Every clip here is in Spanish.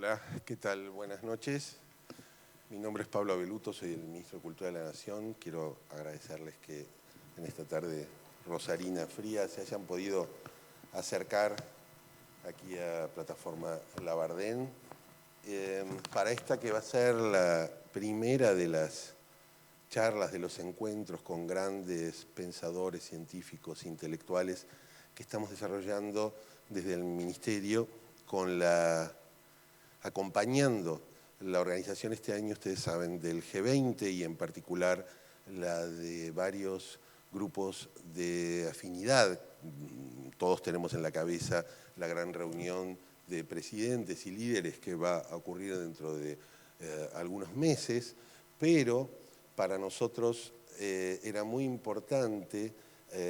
Hola, ¿qué tal? Buenas noches. Mi nombre es Pablo Abeluto, soy el Ministro de Cultura de la Nación. Quiero agradecerles que en esta tarde rosarina fría se hayan podido acercar aquí a Plataforma Labardén para esta que va a ser la primera de las charlas, de los encuentros con grandes pensadores, científicos, intelectuales que estamos desarrollando desde el Ministerio acompañando la organización este año, ustedes saben, del G20 y en particular la de varios grupos de afinidad. Todos tenemos en la cabeza la gran reunión de presidentes y líderes que va a ocurrir dentro de algunos meses, pero para nosotros era muy importante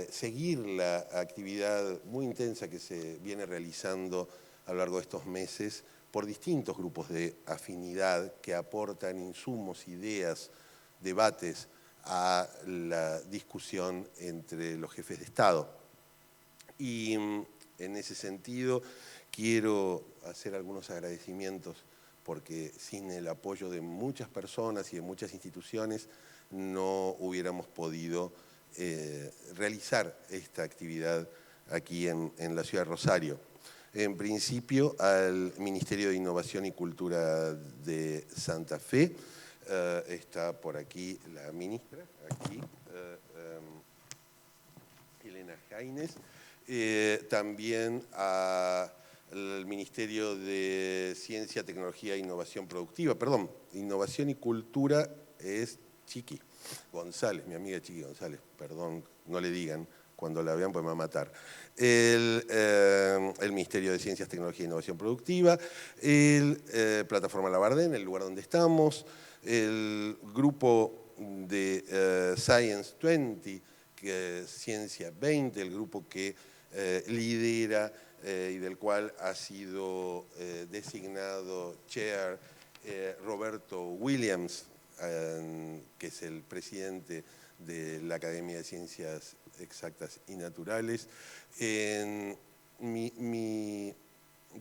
seguir la actividad muy intensa que se viene realizando a lo largo de estos meses por distintos grupos de afinidad que aportan insumos, ideas, debates a la discusión entre los jefes de Estado. Y en ese sentido quiero hacer algunos agradecimientos porque sin el apoyo de muchas personas y de muchas instituciones no hubiéramos podido realizar esta actividad aquí en la ciudad de Rosario. En principio, al Ministerio de Innovación y Cultura de Santa Fe, está por aquí la ministra, aquí, Elena Jaines, también al Ministerio de Ciencia, Tecnología e Innovación Productiva, perdón, Innovación y Cultura es Chiqui González, mi amiga Chiqui González, perdón, no le digan, cuando la vean pues me va a matar. El Ministerio de Ciencias, Tecnología e Innovación Productiva, Plataforma Labardén, el lugar donde estamos, el grupo de Science 20, Ciencia 20, el grupo que lidera y del cual ha sido designado chair Roberto Williams, que es el presidente de la Academia de Ciencias Exactas y Naturales.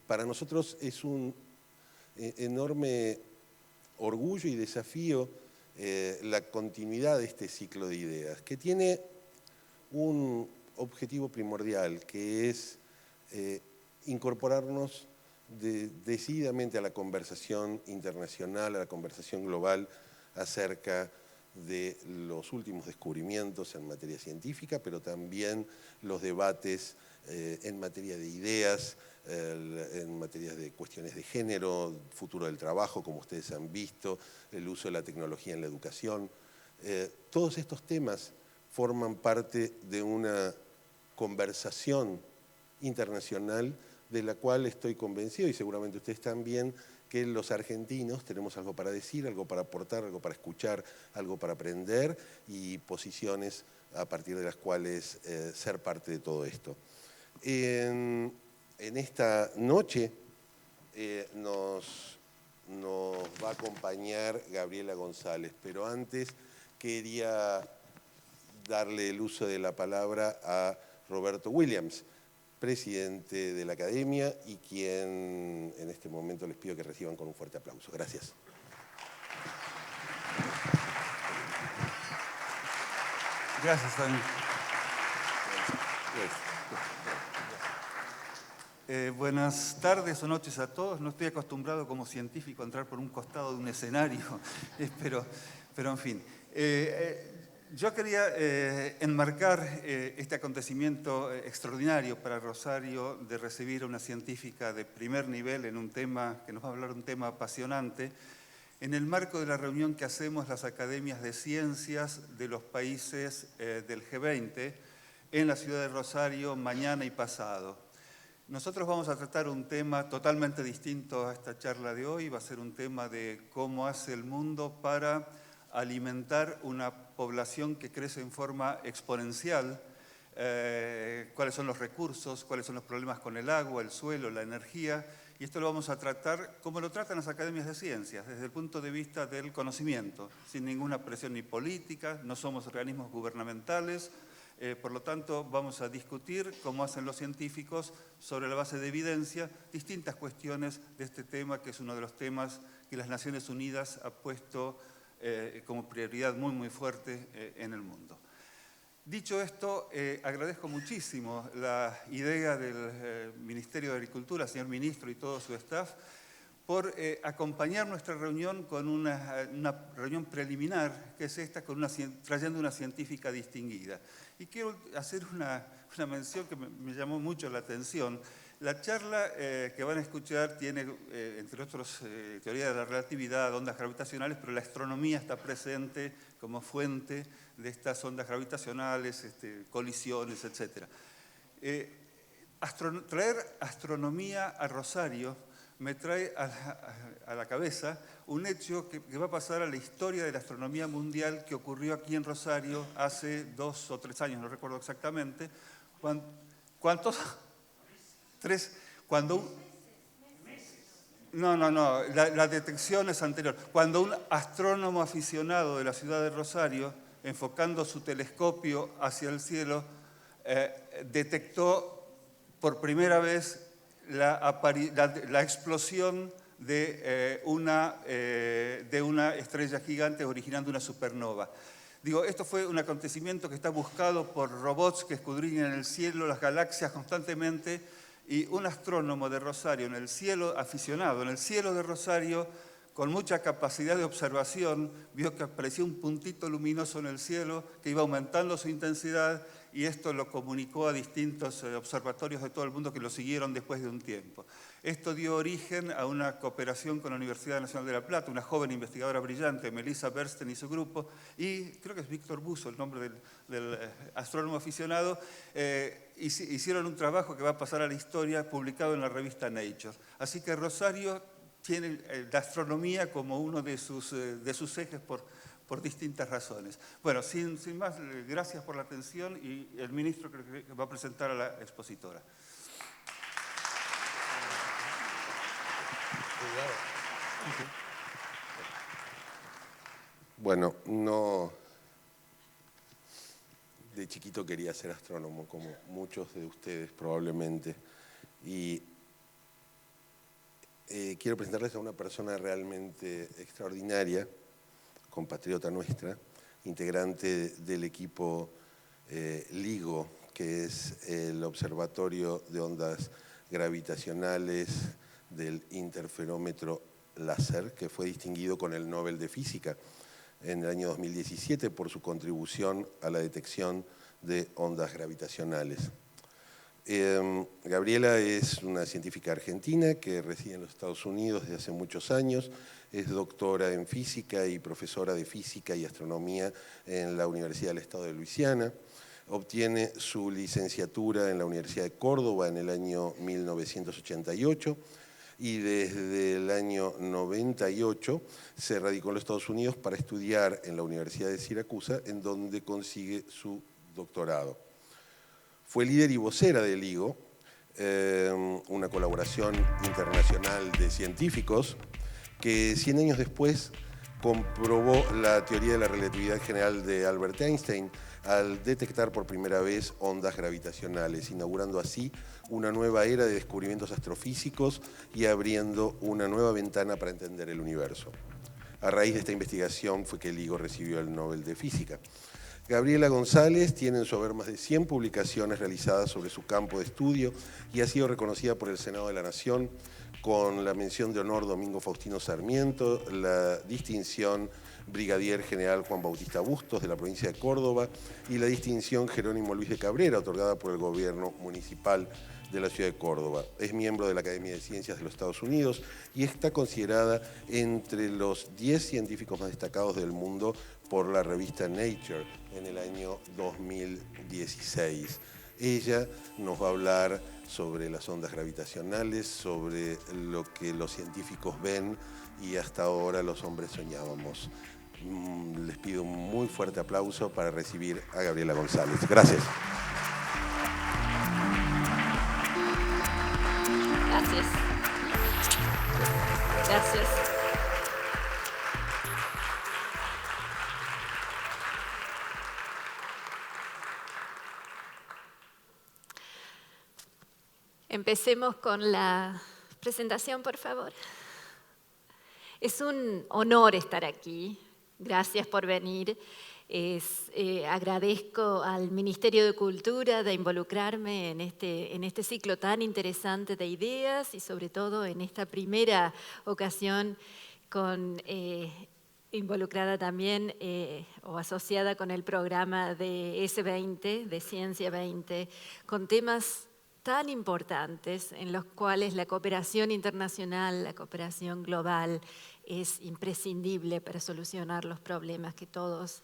Para nosotros es un enorme orgullo y desafío la continuidad de este ciclo de ideas, que tiene un objetivo primordial, que es incorporarnos decididamente a la conversación internacional, a la conversación global acerca de los últimos descubrimientos en materia científica, pero también los debates en materia de ideas, en materia de cuestiones de género, futuro del trabajo, como ustedes han visto, el uso de la tecnología en la educación. Todos estos temas forman parte de una conversación internacional de la cual estoy convencido, y seguramente ustedes también, que los argentinos tenemos algo para decir, algo para aportar, algo para escuchar, algo para aprender y posiciones a partir de las cuales ser parte de todo esto. En esta noche nos va a acompañar Gabriela González, pero antes quería darle el uso de la palabra a Roberto Williams, presidente de la Academia y quien en este momento les pido que reciban con un fuerte aplauso. Gracias. Gracias, Dani. Buenas tardes o noches a todos. No estoy acostumbrado como científico a entrar por un costado de un escenario, pero en fin. Yo quería enmarcar este acontecimiento extraordinario para Rosario de recibir a una científica de primer nivel en un tema que nos va a hablar de un tema apasionante, en el marco de la reunión que hacemos las academias de ciencias de los países del G20 en la ciudad de Rosario mañana y pasado. Nosotros vamos a tratar un tema totalmente distinto a esta charla de hoy. Va a ser un tema de cómo hace el mundo para alimentar una población que crece en forma exponencial, cuáles son los recursos, cuáles son los problemas con el agua, el suelo, la energía, y esto lo vamos a tratar como lo tratan las academias de ciencias, desde el punto de vista del conocimiento, sin ninguna presión ni política, no somos organismos gubernamentales, Por lo tanto, vamos a discutir, como hacen los científicos, sobre la base de evidencia, distintas cuestiones de este tema, que es uno de los temas que las Naciones Unidas ha puesto como prioridad muy, muy fuerte en el mundo. Dicho esto, agradezco muchísimo la idea del Ministerio de Agricultura, señor ministro y todo su staff, por acompañar nuestra reunión con una reunión preliminar, que es esta, trayendo una científica distinguida. Y quiero hacer una mención que me llamó mucho la atención. La charla que van a escuchar tiene, entre otros, teoría de la relatividad, ondas gravitacionales, pero la astronomía está presente como fuente de estas ondas gravitacionales, colisiones, etc. Traer astronomía a Rosario me trae a la cabeza un hecho que va a pasar a la historia de la astronomía mundial que ocurrió aquí en Rosario hace 2 o 3 años, no recuerdo exactamente. ¿Cuántos? 3. No, la detección es anterior. Cuando un astrónomo aficionado de la ciudad de Rosario, enfocando su telescopio hacia el cielo, detectó por primera vez la explosión de una estrella gigante originando una supernova. Digo, esto fue un acontecimiento que está buscado por robots que escudriñan el cielo, las galaxias constantemente, y un astrónomo de Rosario, en el cielo aficionado, en el cielo de Rosario, con mucha capacidad de observación, vio que aparecía un puntito luminoso en el cielo que iba aumentando su intensidad, y esto lo comunicó a distintos observatorios de todo el mundo que lo siguieron después de un tiempo. Esto dio origen a una cooperación con la Universidad Nacional de La Plata, una joven investigadora brillante, Melissa Bernstein y su grupo, y creo que es Víctor Buzo, el nombre del astrónomo aficionado, hicieron un trabajo que va a pasar a la historia, publicado en la revista Nature. Así que Rosario tiene la astronomía como uno de sus ejes por distintas razones. Bueno, sin más, gracias por la atención, y el ministro creo que va a presentar a la expositora. Bueno, no, de chiquito quería ser astrónomo, como muchos de ustedes probablemente, y quiero presentarles a una persona realmente extraordinaria, compatriota nuestra, integrante del equipo LIGO, que es el Observatorio de Ondas Gravitacionales del Interferómetro Láser, que fue distinguido con el Nobel de Física en el año 2017 por su contribución a la detección de ondas gravitacionales. Gabriela es una científica argentina que reside en los Estados Unidos desde hace muchos años, es doctora en física y profesora de física y astronomía en la Universidad del Estado de Luisiana. Obtiene su licenciatura en la Universidad de Córdoba en el año 1988 y desde el año 98 se radicó en los Estados Unidos para estudiar en la Universidad de Siracusa, en donde consigue su doctorado. Fue líder y vocera del LIGO, una colaboración internacional de científicos que 100 años después comprobó la teoría de la relatividad general de Albert Einstein al detectar por primera vez ondas gravitacionales, inaugurando así una nueva era de descubrimientos astrofísicos y abriendo una nueva ventana para entender el universo. A raíz de esta investigación fue que LIGO recibió el Nobel de Física. Gabriela González tiene en su haber más de 100 publicaciones realizadas sobre su campo de estudio y ha sido reconocida por el Senado de la Nación con la mención de honor Domingo Faustino Sarmiento, la distinción Brigadier General Juan Bautista Bustos de la provincia de Córdoba y la distinción Jerónimo Luis de Cabrera, otorgada por el gobierno municipal de la ciudad de Córdoba. Es miembro de la Academia de Ciencias de los Estados Unidos y está considerada entre los 10 científicos más destacados del mundo por la revista Nature en el año 2016. Ella nos va a hablar sobre las ondas gravitacionales, sobre lo que los científicos ven y hasta ahora los hombres soñábamos. Les pido un muy fuerte aplauso para recibir a Gabriela González. Gracias. Gracias. Gracias. Empecemos con la presentación, por favor. Es un honor estar aquí. Gracias por venir. Agradezco al Ministerio de Cultura de involucrarme en este ciclo tan interesante de ideas y sobre todo en esta primera ocasión involucrada también o asociada con el programa de S20, de Ciencia 20, con temas tan importantes en los cuales la cooperación internacional, la cooperación global es imprescindible para solucionar los problemas que todos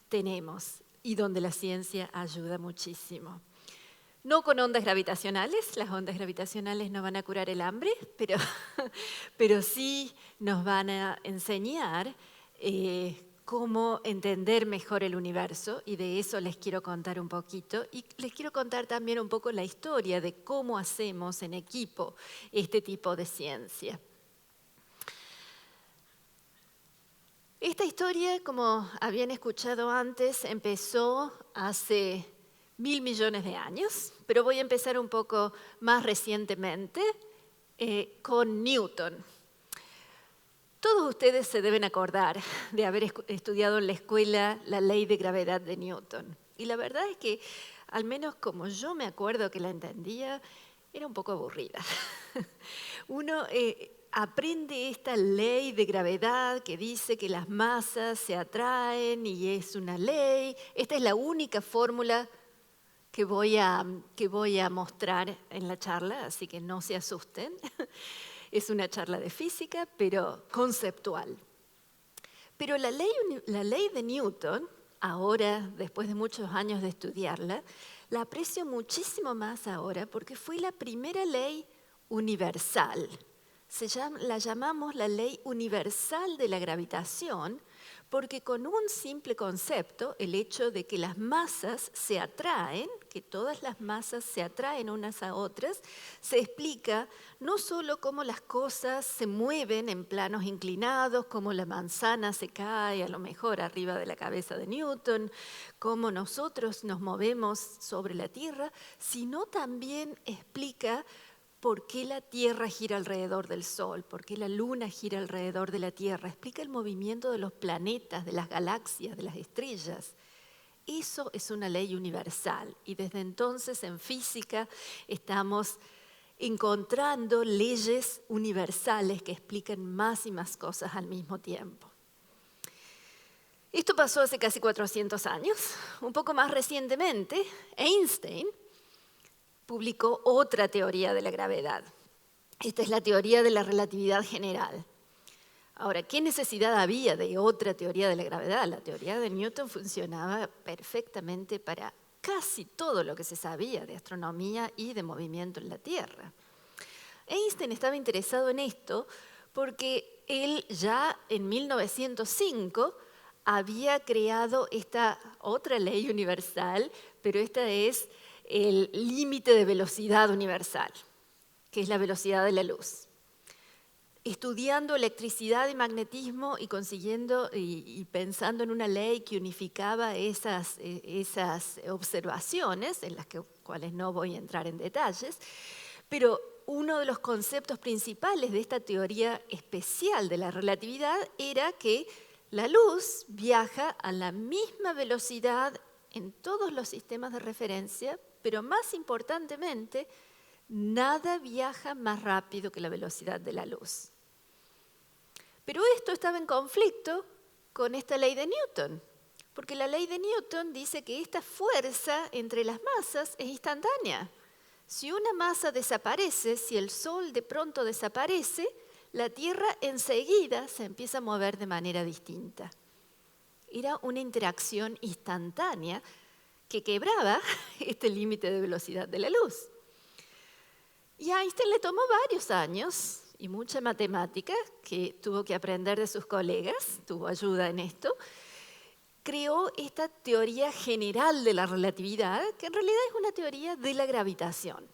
tenemos y donde la ciencia ayuda muchísimo. No con ondas gravitacionales, las ondas gravitacionales no van a curar el hambre, pero sí nos van a enseñar cómo entender mejor el universo, y de eso les quiero contar un poquito. Y les quiero contar también un poco la historia de cómo hacemos en equipo este tipo de ciencia. Esta historia, como habían escuchado antes, empezó hace 1000 millones de años, pero voy a empezar un poco más recientemente con Newton. Todos ustedes se deben acordar de haber estudiado en la escuela la ley de gravedad de Newton. Y la verdad es que, al menos como yo me acuerdo que la entendía, era un poco aburrida. Uno aprende esta ley de gravedad que dice que las masas se atraen y es una ley. Esta es la única fórmula que voy a mostrar en la charla, así que no se asusten. Es una charla de física, pero conceptual. Pero la ley de Newton, ahora, después de muchos años de estudiarla, la aprecio muchísimo más ahora porque fue la primera ley universal. La llamamos la ley universal de la gravitación porque con un simple concepto, el hecho de que las masas se atraen, que todas las masas se atraen unas a otras, se explica no solo cómo las cosas se mueven en planos inclinados, cómo la manzana se cae a lo mejor arriba de la cabeza de Newton, cómo nosotros nos movemos sobre la Tierra, sino también explica por qué la Tierra gira alrededor del Sol, por qué la Luna gira alrededor de la Tierra. Explica el movimiento de los planetas, de las galaxias, de las estrellas. Eso es una ley universal y desde entonces en física estamos encontrando leyes universales que explican más y más cosas al mismo tiempo. Esto pasó hace casi 400 años. Un poco más recientemente, Einstein publicó otra teoría de la gravedad. Esta es la teoría de la relatividad general. Ahora, ¿qué necesidad había de otra teoría de la gravedad? La teoría de Newton funcionaba perfectamente para casi todo lo que se sabía de astronomía y de movimiento en la Tierra. Einstein estaba interesado en esto porque él ya en 1905 había creado esta otra ley universal, pero esta es el límite de velocidad universal, que es la velocidad de la luz. Estudiando electricidad y magnetismo y consiguiendo y pensando en una ley que unificaba esas observaciones, en las cuales no voy a entrar en detalles, pero uno de los conceptos principales de esta teoría especial de la relatividad era que la luz viaja a la misma velocidad en todos los sistemas de referencia, pero más importantemente, nada viaja más rápido que la velocidad de la luz. Pero esto estaba en conflicto con esta ley de Newton, porque la ley de Newton dice que esta fuerza entre las masas es instantánea. Si una masa desaparece, si el Sol de pronto desaparece, la Tierra enseguida se empieza a mover de manera distinta. Era una interacción instantánea que quebraba este límite de velocidad de la luz. Y a Einstein le tomó varios años y mucha matemática que tuvo que aprender de sus colegas, tuvo ayuda en esto. Creó esta teoría general de la relatividad, que en realidad es una teoría de la gravitación.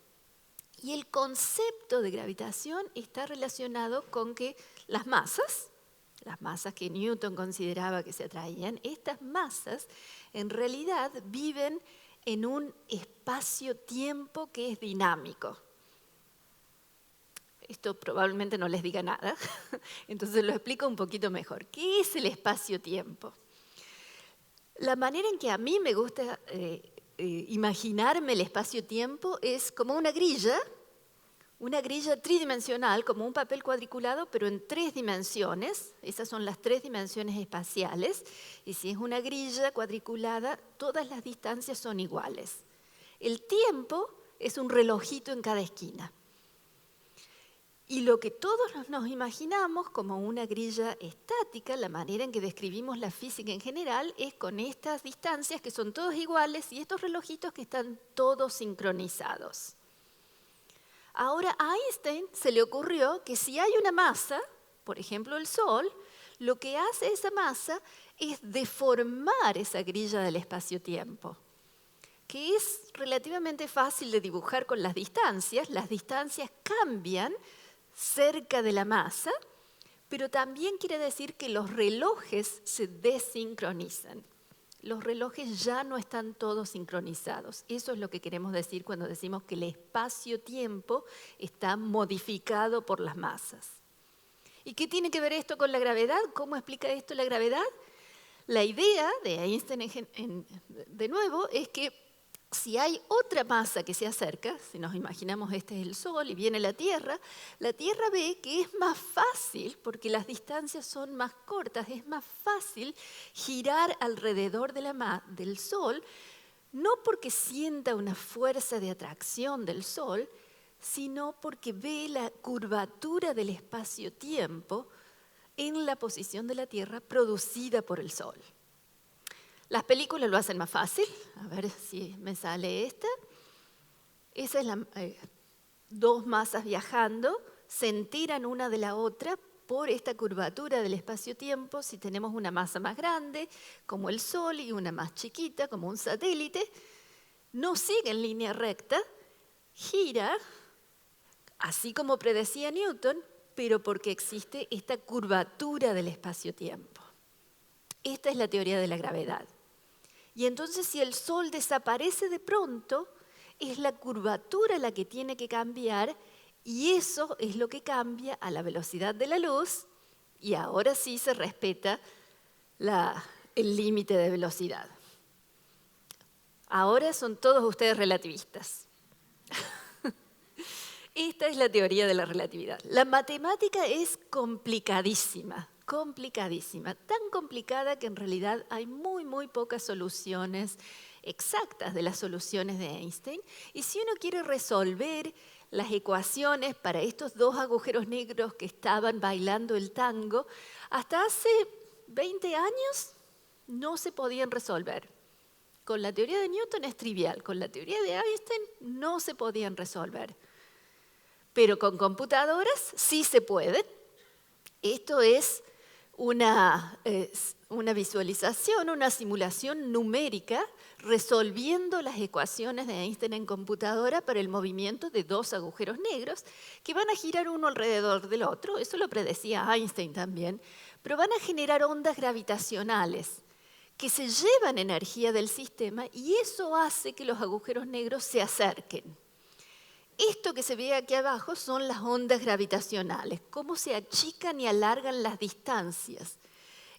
Y el concepto de gravitación está relacionado con que las masas que Newton consideraba que se atraían, estas masas en realidad viven en un espacio-tiempo que es dinámico. Esto probablemente no les diga nada, entonces lo explico un poquito mejor. ¿Qué es el espacio-tiempo? La manera en que a mí me gusta imaginarme el espacio-tiempo es como una grilla tridimensional, como un papel cuadriculado, pero en 3 dimensiones. Esas son las 3 dimensiones espaciales. Y si es una grilla cuadriculada, todas las distancias son iguales. El tiempo es un relojito en cada esquina. Y lo que todos nos imaginamos como una grilla estática, la manera en que describimos la física en general, es con estas distancias que son todas iguales y estos relojitos que están todos sincronizados. Ahora a Einstein se le ocurrió que si hay una masa, por ejemplo el Sol, lo que hace esa masa es deformar esa grilla del espacio-tiempo, que es relativamente fácil de dibujar con las distancias. Las distancias cambian cerca de la masa, pero también quiere decir que los relojes se desincronizan. Los relojes ya no están todos sincronizados. Eso es lo que queremos decir cuando decimos que el espacio-tiempo está modificado por las masas. ¿Y qué tiene que ver esto con la gravedad? ¿Cómo explica esto la gravedad? La idea de Einstein, de nuevo, es que si hay otra masa que se acerca, si nos imaginamos este es el Sol y viene la Tierra ve que es más fácil, porque las distancias son más cortas, es más fácil girar alrededor del Sol, no porque sienta una fuerza de atracción del Sol, sino porque ve la curvatura del espacio-tiempo en la posición de la Tierra producida por el Sol. Las películas lo hacen más fácil. A ver si me sale esta. Esa es dos masas viajando, se enteran una de la otra por esta curvatura del espacio-tiempo. Si tenemos una masa más grande, como el Sol, y una más chiquita, como un satélite, no sigue en línea recta, gira, así como predecía Newton, pero porque existe esta curvatura del espacio-tiempo. Esta es la teoría de la gravedad. Y entonces si el Sol desaparece de pronto, es la curvatura la que tiene que cambiar, y eso es lo que cambia a la velocidad de la luz, y ahora sí se respeta el límite de velocidad. Ahora son todos ustedes relativistas. Esta es la teoría de la relatividad. La matemática es complicadísima. Tan complicada que en realidad hay muy pocas soluciones exactas de las soluciones de Einstein. Y si uno quiere resolver las ecuaciones para estos 2 agujeros negros que estaban bailando el tango, hasta hace 20 años no se podían resolver. Con la teoría de Newton es trivial, con la teoría de Einstein no se podían resolver. Pero con computadoras sí se puede. Esto es una visualización, una simulación numérica resolviendo las ecuaciones de Einstein en computadora para el movimiento de 2 agujeros negros que van a girar uno alrededor del otro. Eso lo predecía Einstein también, pero van a generar ondas gravitacionales que se llevan energía del sistema, y eso hace que los agujeros negros se acerquen. Esto que se ve aquí abajo son las ondas gravitacionales, cómo se achican y alargan las distancias.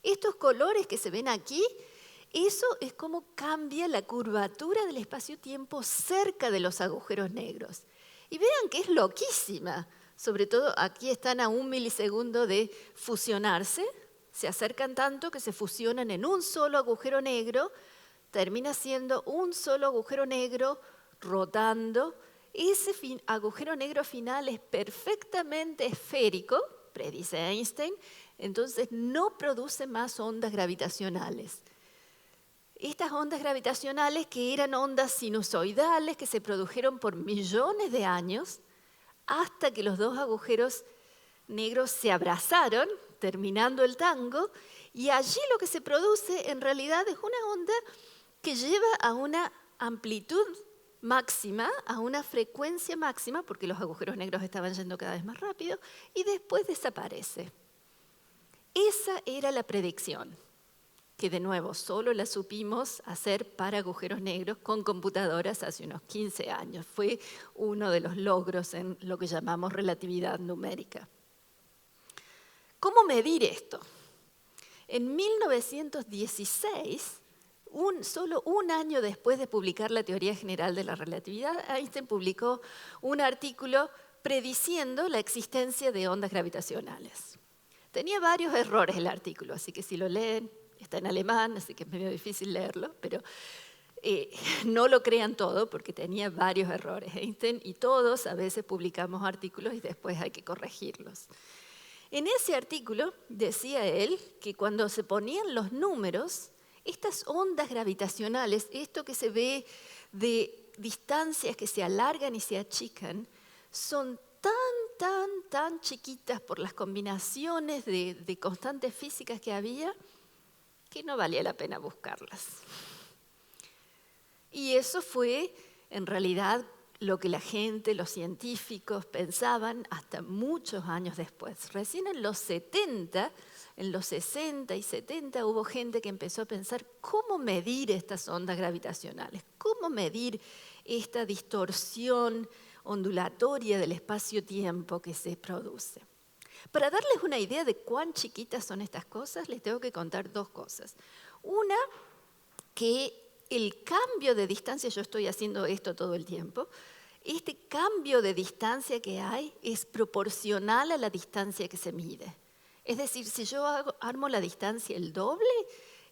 Estos colores que se ven aquí, eso es cómo cambia la curvatura del espacio-tiempo cerca de los agujeros negros. Y vean que es loquísima, sobre todo aquí están a 1 milisegundo de fusionarse, se acercan tanto que se fusionan en un solo agujero negro, termina siendo un solo agujero negro rotando. Ese agujero negro final es perfectamente esférico, predice Einstein, entonces no produce más ondas gravitacionales. Estas ondas gravitacionales, que eran ondas sinusoidales que se produjeron por millones de años, hasta que los 2 agujeros negros se abrazaron, terminando el tango, y allí lo que se produce en realidad es una onda que lleva a una amplitud máxima, a una frecuencia máxima, porque los agujeros negros estaban yendo cada vez más rápido, y después desaparece. Esa era la predicción. que de nuevo solo la supimos hacer para agujeros negros con computadoras hace unos 15 años. Fue uno de los logros en lo que llamamos relatividad numérica. ¿Cómo medir esto? En 1916, solo un año después de publicar la teoría general de la relatividad, Einstein publicó un artículo prediciendo la existencia de ondas gravitacionales. Tenía varios errores el artículo, así que si lo leen, está en alemán, así que es medio difícil leerlo, pero no lo crean todo porque tenía varios errores Einstein, y todos a veces publicamos artículos y después hay que corregirlos. En ese artículo decía él que cuando se ponían los números, estas ondas gravitacionales, esto que se ve de distancias que se alargan y se achican, son tan chiquitas por las combinaciones de constantes físicas que había, que no valía la pena buscarlas. Y eso fue, en realidad, lo que la gente, los científicos pensaban hasta muchos años después. Recién en los 70, en los 60 y 70, hubo gente que empezó a pensar cómo medir estas ondas gravitacionales, cómo medir esta distorsión ondulatoria del espacio-tiempo que se produce. Para darles una idea de cuán chiquitas son estas cosas, les tengo que contar dos cosas. Una, que el cambio de distancia, yo estoy haciendo esto todo el tiempo, este cambio de distancia que hay es proporcional a la distancia que se mide. Es decir, si yo armo la distancia el doble,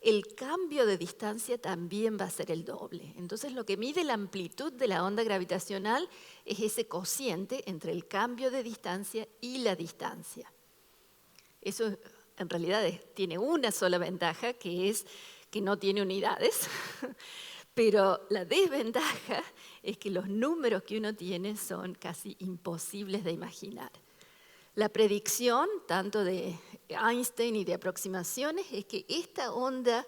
el cambio de distancia también va a ser el doble. Entonces, lo que mide la amplitud de la onda gravitacional es ese cociente entre el cambio de distancia y la distancia. Eso, en realidad, tiene una sola ventaja, que es que no tiene unidades, pero la desventaja es que los números que uno tiene son casi imposibles de imaginar. La predicción, tanto de Einstein y de aproximaciones, es que esta onda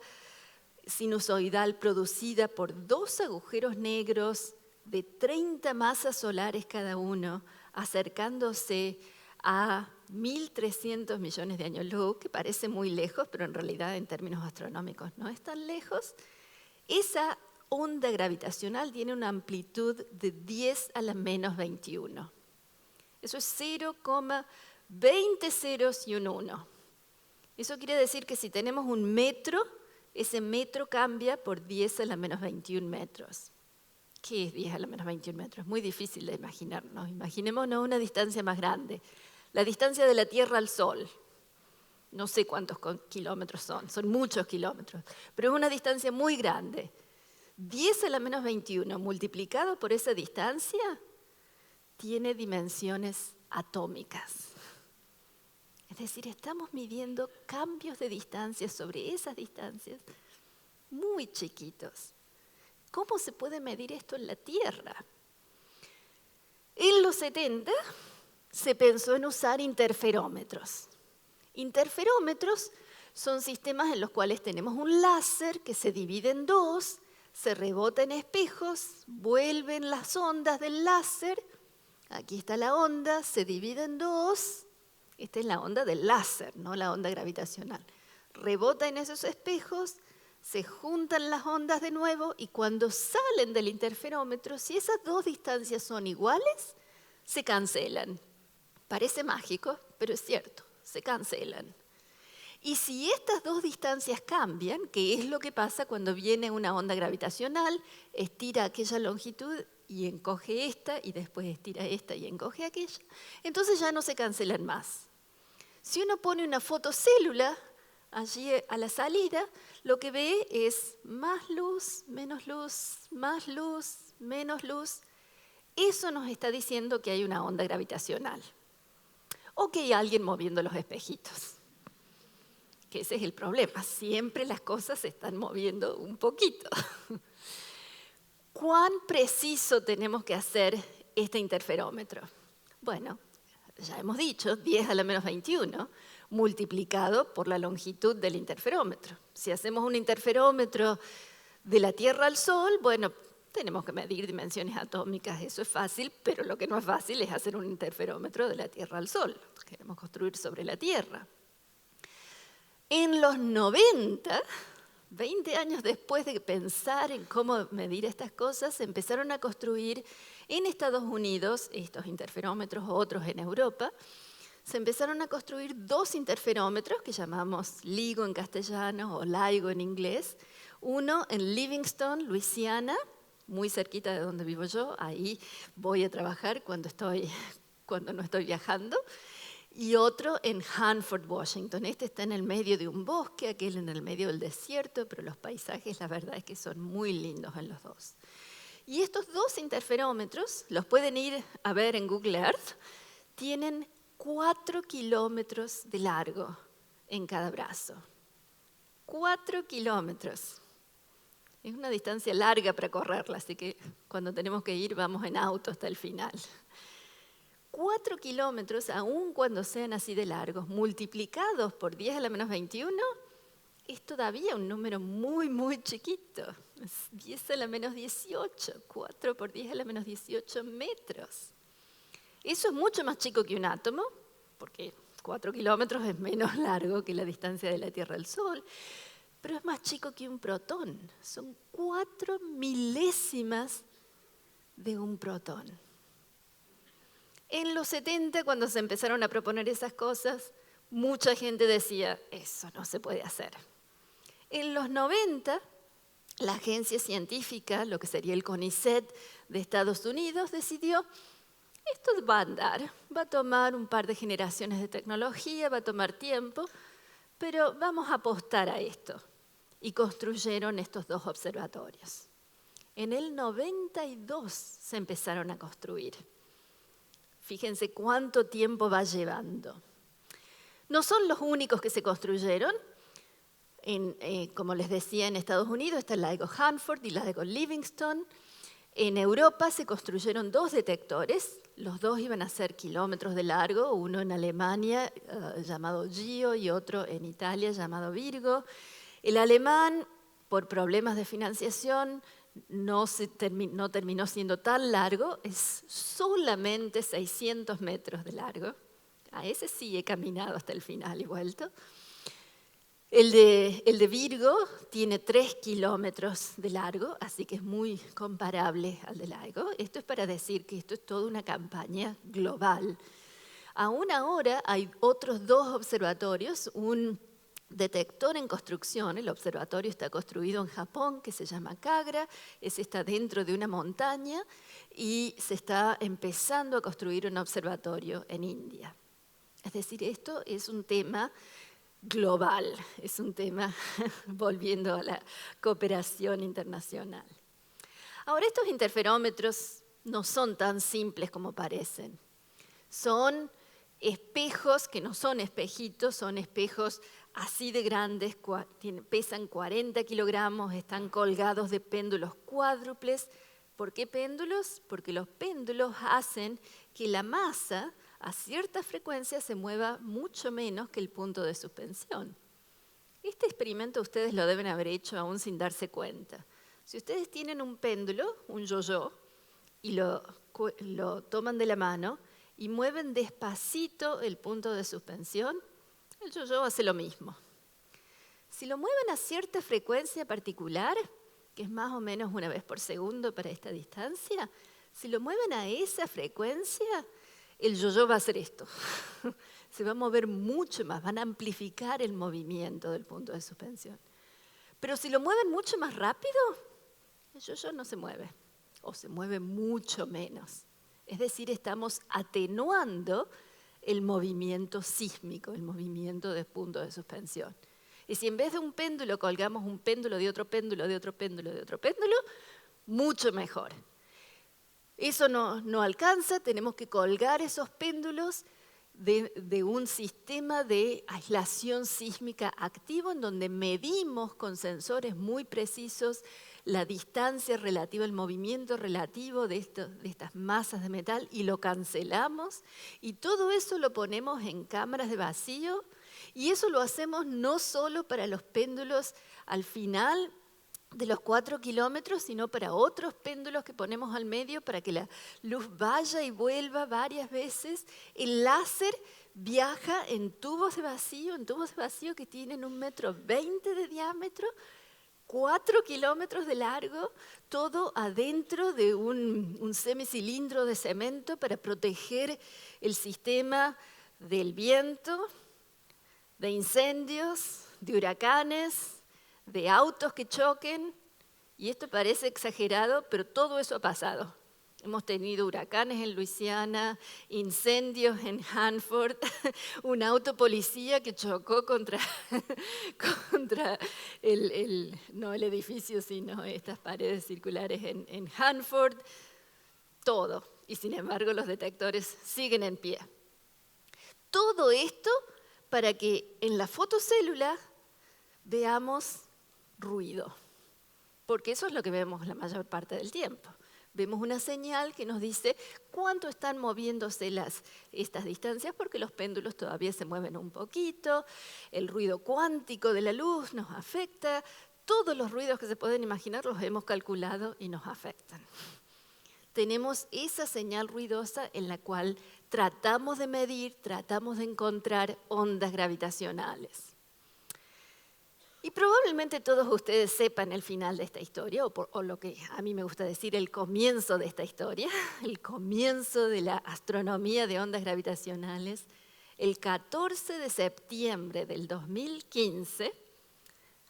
sinusoidal producida por dos agujeros negros de 30 masas solares cada uno, acercándose a 1.300 millones de años luz, que parece muy lejos, pero en realidad en términos astronómicos no es tan lejos, esa onda gravitacional tiene una amplitud de 10 a la menos 21. Eso es 0,20 ceros y un 1. Eso quiere decir que si tenemos un metro, ese metro cambia por 10 a la menos 21 metros. ¿Qué es 10 a la menos 21 metros? Es muy difícil de imaginarnos. Imaginémonos una distancia más grande. La distancia de la Tierra al Sol. No sé cuántos kilómetros son muchos kilómetros, pero es una distancia muy grande. 10 a la menos 21 multiplicado por esa distancia tiene dimensiones atómicas. Es decir, estamos midiendo cambios de distancia sobre esas distancias muy chiquitos. ¿Cómo se puede medir esto en la Tierra? En los 70 se pensó en usar interferómetros. Interferómetros son sistemas en los cuales tenemos un láser que se divide en dos, se rebota en espejos, vuelven las ondas del láser. Aquí está la onda, se divide en dos. Esta es la onda del láser, no la onda gravitacional. Rebota en esos espejos, se juntan las ondas de nuevo y cuando salen del interferómetro, si esas dos distancias son iguales, se cancelan. Parece mágico, pero es cierto, se cancelan. Y si estas dos distancias cambian, que es lo que pasa cuando viene una onda gravitacional, estira aquella longitud y encoge esta, y después estira esta y encoge aquella, entonces ya no se cancelan más. Si uno pone una fotocélula allí a la salida, lo que ve es más luz, menos luz, más luz, menos luz. Eso nos está diciendo que hay una onda gravitacional. O que hay alguien moviendo los espejitos. Que ese es el problema, siempre las cosas se están moviendo un poquito. ¿Cuán preciso tenemos que hacer este interferómetro? Bueno, ya hemos dicho, 10 a la menos 21, multiplicado por la longitud del interferómetro. Si hacemos un interferómetro de la Tierra al Sol, bueno, tenemos que medir dimensiones atómicas, eso es fácil, pero lo que no es fácil es hacer un interferómetro de la Tierra al Sol. Queremos construir sobre la Tierra. En los 90 20 años después de pensar en cómo medir estas cosas, se empezaron a construir en Estados Unidos, estos interferómetros, otros en Europa, se empezaron a construir 2 interferómetros que llamamos LIGO en castellano o LIGO en inglés. Uno en Livingston, Luisiana, muy cerquita de donde vivo yo, ahí voy a trabajar cuando no estoy viajando. Y otro en Hanford, Washington. Este está en el medio de un bosque, aquel en el medio del desierto, pero los paisajes la verdad es que son muy lindos en los dos. Y estos 2 interferómetros, los pueden ir a ver en Google Earth, tienen 4 kilómetros de largo en cada brazo. 4 kilómetros. Es una distancia larga para correrla, así que cuando tenemos que ir vamos en auto hasta el final. 4 kilómetros, aun cuando sean así de largos, multiplicados por 10 a la menos 21, es todavía un número muy, muy chiquito. Es 10 a la menos 18, 4 por 10 a la menos 18 metros. Eso es mucho más chico que un átomo, porque 4 kilómetros es menos largo que la distancia de la Tierra al Sol, pero es más chico que un protón. Son 4 milésimas de un protón. En los 70, cuando se empezaron a proponer esas cosas, mucha gente decía, eso no se puede hacer. En los 90, la agencia científica, lo que sería el CONICET de Estados Unidos, decidió, esto va a andar, va a tomar un par de generaciones de tecnología, va a tomar tiempo, pero vamos a apostar a esto. Y construyeron estos 2 observatorios. En el 92 se empezaron a construir. Fíjense cuánto tiempo va llevando. No son los únicos que se construyeron. Como les decía, en Estados Unidos está el LIGO Hanford y el LIGO Livingston. En Europa se construyeron 2 detectores. Los 2 iban a ser kilómetros de largo, uno en Alemania llamado GIO y otro en Italia llamado Virgo. El alemán, por problemas de financiación, no terminó siendo tan largo, es solamente 600 metros de largo. A ese sí he caminado hasta el final y vuelto. El de Virgo tiene 3 kilómetros de largo, así que es muy comparable al de LIGO. Esto es para decir que esto es toda una campaña global. Aún ahora hay otros 2 observatorios, un detector en construcción. El observatorio está construido en Japón, que se llama Kagra. Ese está dentro de una montaña y se está empezando a construir un observatorio en India. Es decir, esto es un tema global, es un tema volviendo a la cooperación internacional. Ahora, estos interferómetros no son tan simples como parecen. Son espejos que no son espejitos, son espejos así de grandes, pesan 40 kilogramos, están colgados de péndulos cuádruples. ¿Por qué péndulos? Porque los péndulos hacen que la masa a cierta frecuencia se mueva mucho menos que el punto de suspensión. Este experimento ustedes lo deben haber hecho aún sin darse cuenta. Si ustedes tienen un péndulo, un yo-yo, y lo toman de la mano y mueven despacito el punto de suspensión, el yo-yo hace lo mismo. Si lo mueven a cierta frecuencia particular, que es más o menos 1 vez por segundo para esta distancia, si lo mueven a esa frecuencia, el yo-yo va a hacer esto. Se va a mover mucho más, van a amplificar el movimiento del punto de suspensión. Pero si lo mueven mucho más rápido, el yo-yo no se mueve, o se mueve mucho menos. Es decir, estamos atenuando el movimiento sísmico, el movimiento del punto de suspensión. Y si en vez de un péndulo colgamos un péndulo de otro péndulo, de otro péndulo, de otro péndulo, mucho mejor. Eso no alcanza, tenemos que colgar esos péndulos de un sistema de aislación sísmica activo en donde medimos con sensores muy precisos la distancia relativa, el movimiento relativo de estas masas de metal y lo cancelamos y todo eso lo ponemos en cámaras de vacío y eso lo hacemos no solo para los péndulos al final de los 4 kilómetros, sino para otros péndulos que ponemos al medio para que la luz vaya y vuelva varias veces. El láser viaja en tubos de vacío que tienen 1,20 m de diámetro, 4 kilómetros de largo, todo adentro de un semicilindro de cemento para proteger el sistema del viento, de incendios, de huracanes, de autos que choquen. Y esto parece exagerado, pero todo eso ha pasado. Hemos tenido huracanes en Luisiana, incendios en Hanford, un auto policía que chocó contra no el edificio, sino estas paredes circulares en Hanford, todo. Y sin embargo los detectores siguen en pie. Todo esto para que en la fotocélula veamos ruido, porque eso es lo que vemos la mayor parte del tiempo. Vemos una señal que nos dice cuánto están moviéndose estas distancias, porque los péndulos todavía se mueven un poquito, el ruido cuántico de la luz nos afecta, todos los ruidos que se pueden imaginar los hemos calculado y nos afectan. Tenemos esa señal ruidosa en la cual tratamos de medir, tratamos de encontrar ondas gravitacionales. Y probablemente todos ustedes sepan el final de esta historia, o lo que a mí me gusta decir, el comienzo de esta historia, el comienzo de la astronomía de ondas gravitacionales. El 14 de septiembre del 2015,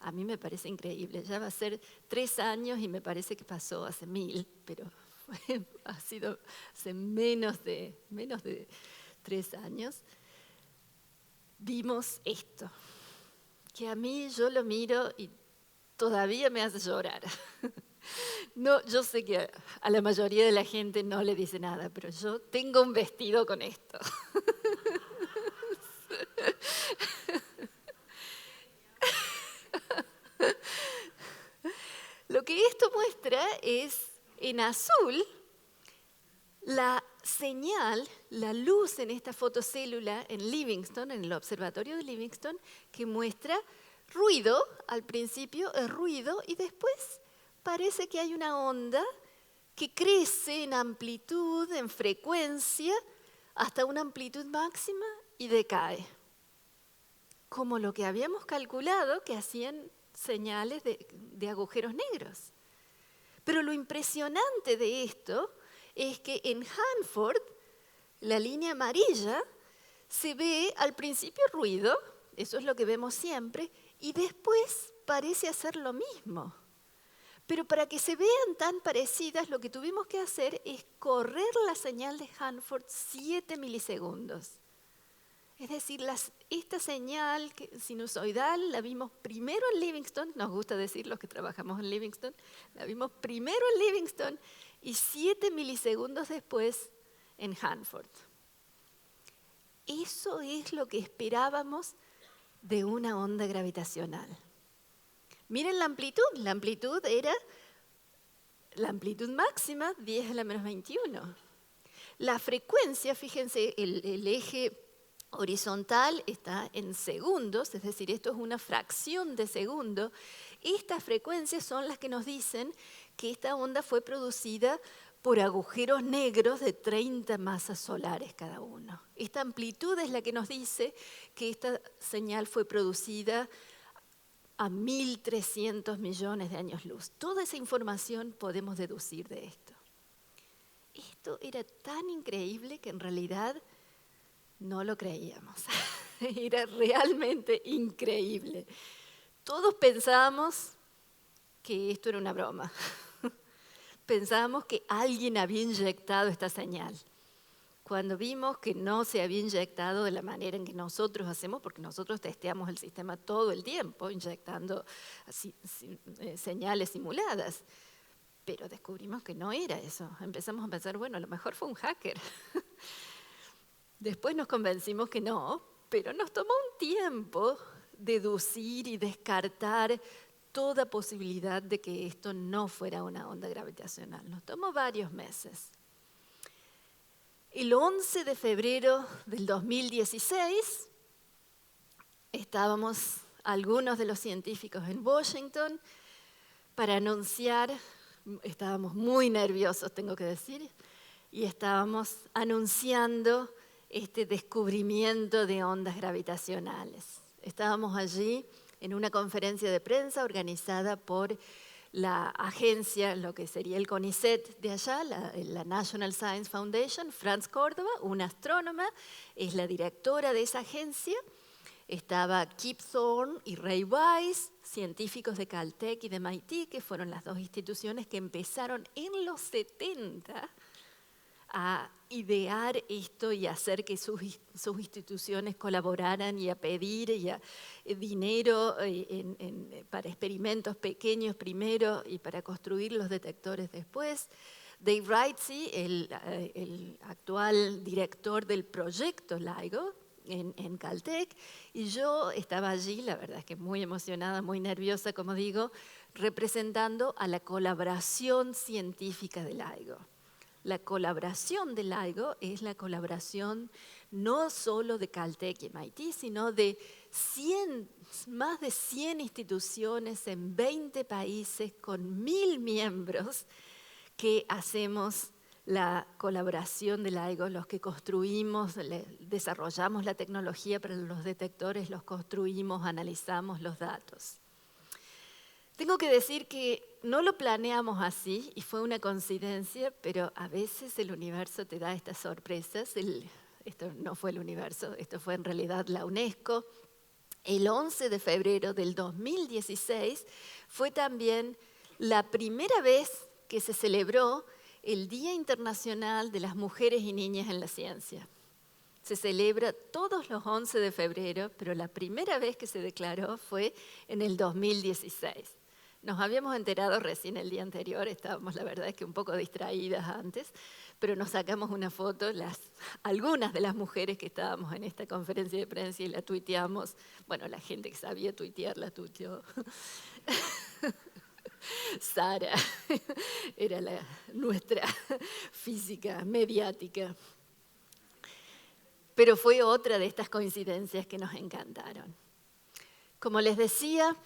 a mí me parece increíble, ya va a ser 3 años y me parece que pasó hace 1000, pero ha sido hace menos de 3 años, vimos esto, que a mí yo lo miro y todavía me hace llorar. No, yo sé que a la mayoría de la gente no le dice nada, pero yo tengo un vestido con esto. Lo que esto muestra es, en azul, la señal, la luz en esta fotocélula en Livingston, en el observatorio de Livingston, que muestra ruido, al principio es ruido, y después parece que hay una onda que crece en amplitud, en frecuencia, hasta una amplitud máxima y decae. Como lo que habíamos calculado que hacían señales de agujeros negros. Pero lo impresionante de esto es que en Hanford, la línea amarilla, se ve al principio ruido, eso es lo que vemos siempre, y después parece hacer lo mismo. Pero para que se vean tan parecidas, lo que tuvimos que hacer es correr la señal de Hanford 7 milisegundos. Es decir, esta señal sinusoidal la vimos primero en Livingston, nos gusta decir los que trabajamos en Livingston, la vimos primero en Livingston y 7 milisegundos después en Hanford. Eso es lo que esperábamos de una onda gravitacional. Miren la amplitud era la amplitud máxima, 10 a la menos 21. La frecuencia, fíjense, el eje horizontal está en segundos, es decir, esto es una fracción de segundo. Estas frecuencias son las que nos dicen que esta onda fue producida por agujeros negros de 30 masas solares cada uno. Esta amplitud es la que nos dice que esta señal fue producida a 1.300 millones de años luz. Toda esa información podemos deducir de esto. Esto era tan increíble que en realidad no lo creíamos. Era realmente increíble. Todos pensábamos que esto era una broma. Pensábamos que alguien había inyectado esta señal. Cuando vimos que no se había inyectado de la manera en que nosotros hacemos, porque nosotros testeamos el sistema todo el tiempo, inyectando señales simuladas, pero descubrimos que no era eso. Empezamos a pensar, bueno, a lo mejor fue un hacker. Después nos convencimos que no, pero nos tomó un tiempo deducir y descartar toda posibilidad de que esto no fuera una onda gravitacional. Nos tomó varios meses. El 11 de febrero del 2016 estábamos algunos de los científicos en Washington para anunciar, estábamos muy nerviosos, tengo que decir, y estábamos anunciando este descubrimiento de ondas gravitacionales. Estábamos allí en una conferencia de prensa organizada por la agencia, lo que sería el CONICET de allá, la National Science Foundation. Franz Córdoba, una astrónoma, es la directora de esa agencia. Estaba Kip Thorne y Ray Wise, científicos de Caltech y de MIT, que fueron las dos instituciones que empezaron en los 70 a idear esto y a hacer que sus instituciones colaboraran y a pedir dinero para experimentos pequeños primero y para construir los detectores después. Dave Wrightsey, el actual director del proyecto LIGO en Caltech, y yo estaba allí, la verdad es que muy emocionada, muy nerviosa, como digo, representando a la colaboración científica de LIGO. La colaboración de LIGO es la colaboración no solo de Caltech y MIT, sino de más de 100 instituciones en 20 países con 1000 miembros que hacemos la colaboración de LIGO, los que construimos, desarrollamos la tecnología para los detectores, los construimos, analizamos los datos. Tengo que decir que no lo planeamos así y fue una coincidencia, pero a veces el universo te da estas sorpresas. Esto no fue el universo, esto fue en realidad la UNESCO. El 11 de febrero del 2016 fue también la primera vez que se celebró el Día Internacional de las Mujeres y Niñas en la Ciencia. Se celebra todos los 11 de febrero, pero la primera vez que se declaró fue en el 2016. Nos habíamos enterado recién el día anterior, estábamos la verdad es que un poco distraídas antes, pero nos sacamos una foto, algunas de las mujeres que estábamos en esta conferencia de prensa y la tuiteamos. Bueno, la gente que sabía tuitear la tuiteó. Sara era nuestra física mediática. Pero fue otra de estas coincidencias que nos encantaron. Como les decía,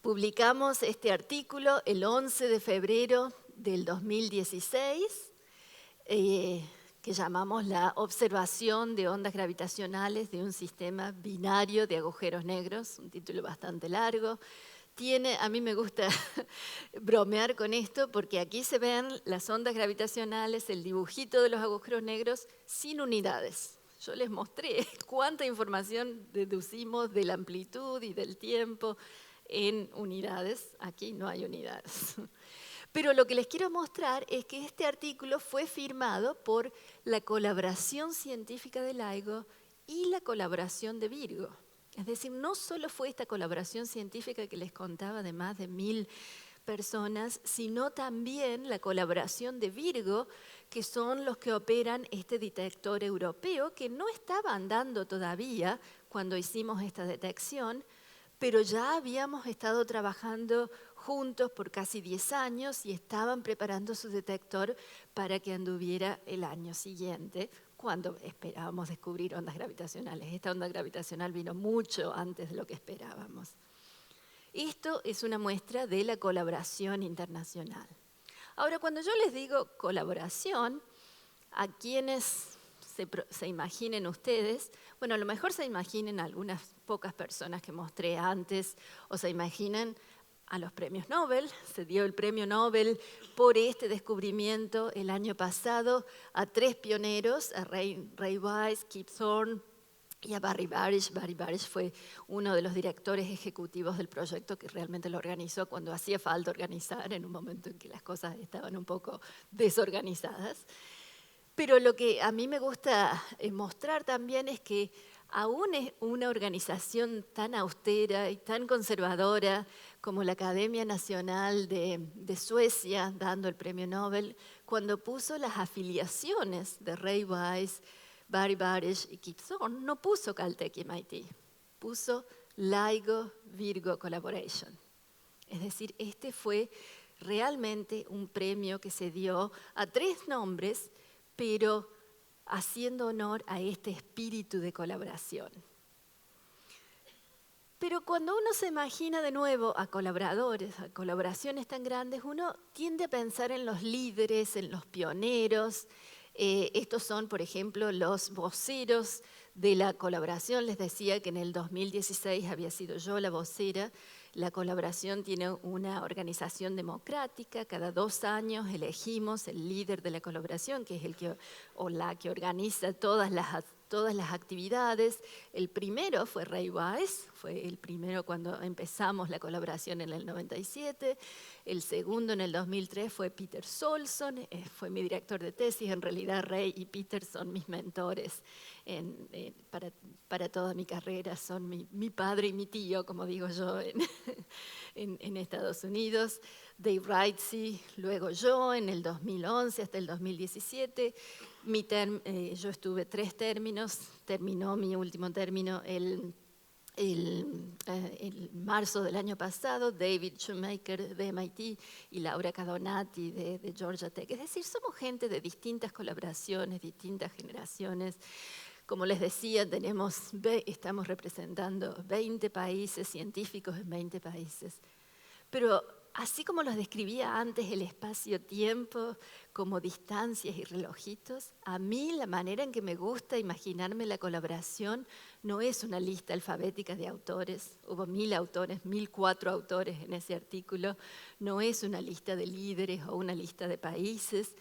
publicamos este artículo el 11 de febrero del 2016, que llamamos la observación de ondas gravitacionales de un sistema binario de agujeros negros, un título bastante largo. A mí me gusta bromear con esto porque aquí se ven las ondas gravitacionales, el dibujito de los agujeros negros sin unidades. Yo les mostré cuánta información deducimos de la amplitud y del tiempo en unidades. Aquí no hay unidades. Pero lo que les quiero mostrar es que este artículo fue firmado por la colaboración científica de LIGO y la colaboración de Virgo. Es decir, no solo fue esta colaboración científica que les contaba de más de 1000 personas, sino también la colaboración de Virgo, que son los que operan este detector europeo, que no estaba andando todavía cuando hicimos esta detección, pero ya habíamos estado trabajando juntos por casi 10 años y estaban preparando su detector para que anduviera el año siguiente, cuando esperábamos descubrir ondas gravitacionales. Esta onda gravitacional vino mucho antes de lo que esperábamos. Esto es una muestra de la colaboración internacional. Ahora, cuando yo les digo colaboración, a quienes se imaginen ustedes, bueno, a lo mejor se imaginen algunas pocas personas que mostré antes, o se imaginen a los premios Nobel. Se dio el premio Nobel por este descubrimiento el año pasado a 3 pioneros, a Ray Wise, Kip Thorne y a Barry Barish. Barry Barish fue uno de los directores ejecutivos del proyecto que realmente lo organizó cuando hacía falta organizar, en un momento en que las cosas estaban un poco desorganizadas. Pero lo que a mí me gusta mostrar también es que aún es una organización tan austera y tan conservadora como la Academia Nacional de Suecia, dando el premio Nobel, cuando puso las afiliaciones de Ray Wise, Barry Barish y Kip Thorne, no puso Caltech y MIT, puso LIGO Virgo Collaboration. Es decir, este fue realmente un premio que se dio a 3 nombres, pero haciendo honor a este espíritu de colaboración. Pero cuando uno se imagina de nuevo a colaboradores, a colaboraciones tan grandes, uno tiende a pensar en los líderes, en los pioneros. Estos son, por ejemplo, los voceros de la colaboración. Les decía que en el 2016 había sido yo la vocera. La colaboración tiene una organización democrática. Cada 2 años elegimos el líder de la colaboración, que es el que o la que organiza todas las actividades. El primero fue Ray Wise, fue el primero cuando empezamos la colaboración en el 97. El segundo en el 2003 fue Peter Solson, fue mi director de tesis. En realidad Ray y Peter son mis mentores para toda mi carrera, son mi padre y mi tío, como digo yo, en Estados Unidos. Dave Wrightsey, luego yo, en el 2011 hasta el 2017. Yo estuve 3 términos, terminó mi último término el marzo del año pasado. David Shoemaker de MIT y Laura Cadonati de Georgia Tech. Es decir, somos gente de distintas colaboraciones, distintas generaciones. Como les decía, estamos representando 20 países, científicos en 20 países. Pero así como los describía antes, el espacio-tiempo como distancias y relojitos, a mí la manera en que me gusta imaginarme la colaboración no es una lista alfabética de autores. Hubo 1000 autores, 1004 autores en ese artículo. No es una lista de líderes o una lista de países.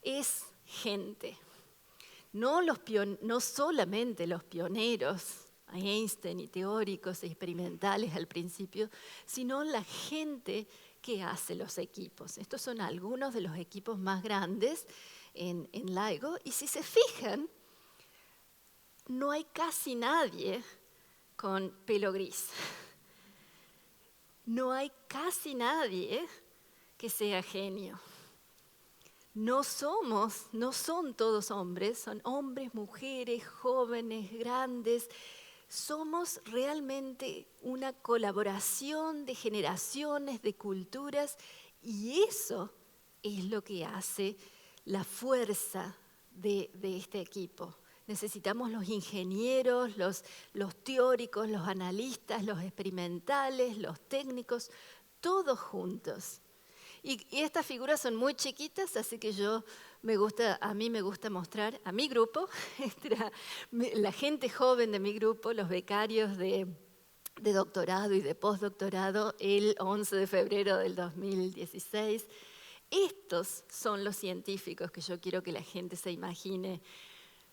Es gente. No solamente los pioneros, Einstein y teóricos e experimentales al principio, sino la gente que hace los equipos. Estos son algunos de los equipos más grandes en LIGO, y si se fijan, no hay casi nadie con pelo gris. No hay casi nadie que sea genio. No son todos hombres, son hombres, mujeres, jóvenes, grandes. Somos realmente una colaboración de generaciones, de culturas, y eso es lo que hace la fuerza de este equipo. Necesitamos los ingenieros, los teóricos, los analistas, los experimentales, los técnicos, todos juntos. Y estas figuras son muy chiquitas, así que a mí me gusta mostrar a mi grupo, la gente joven de mi grupo, los becarios de doctorado y de postdoctorado, el 11 de febrero del 2016. Estos son los científicos que yo quiero que la gente se imagine.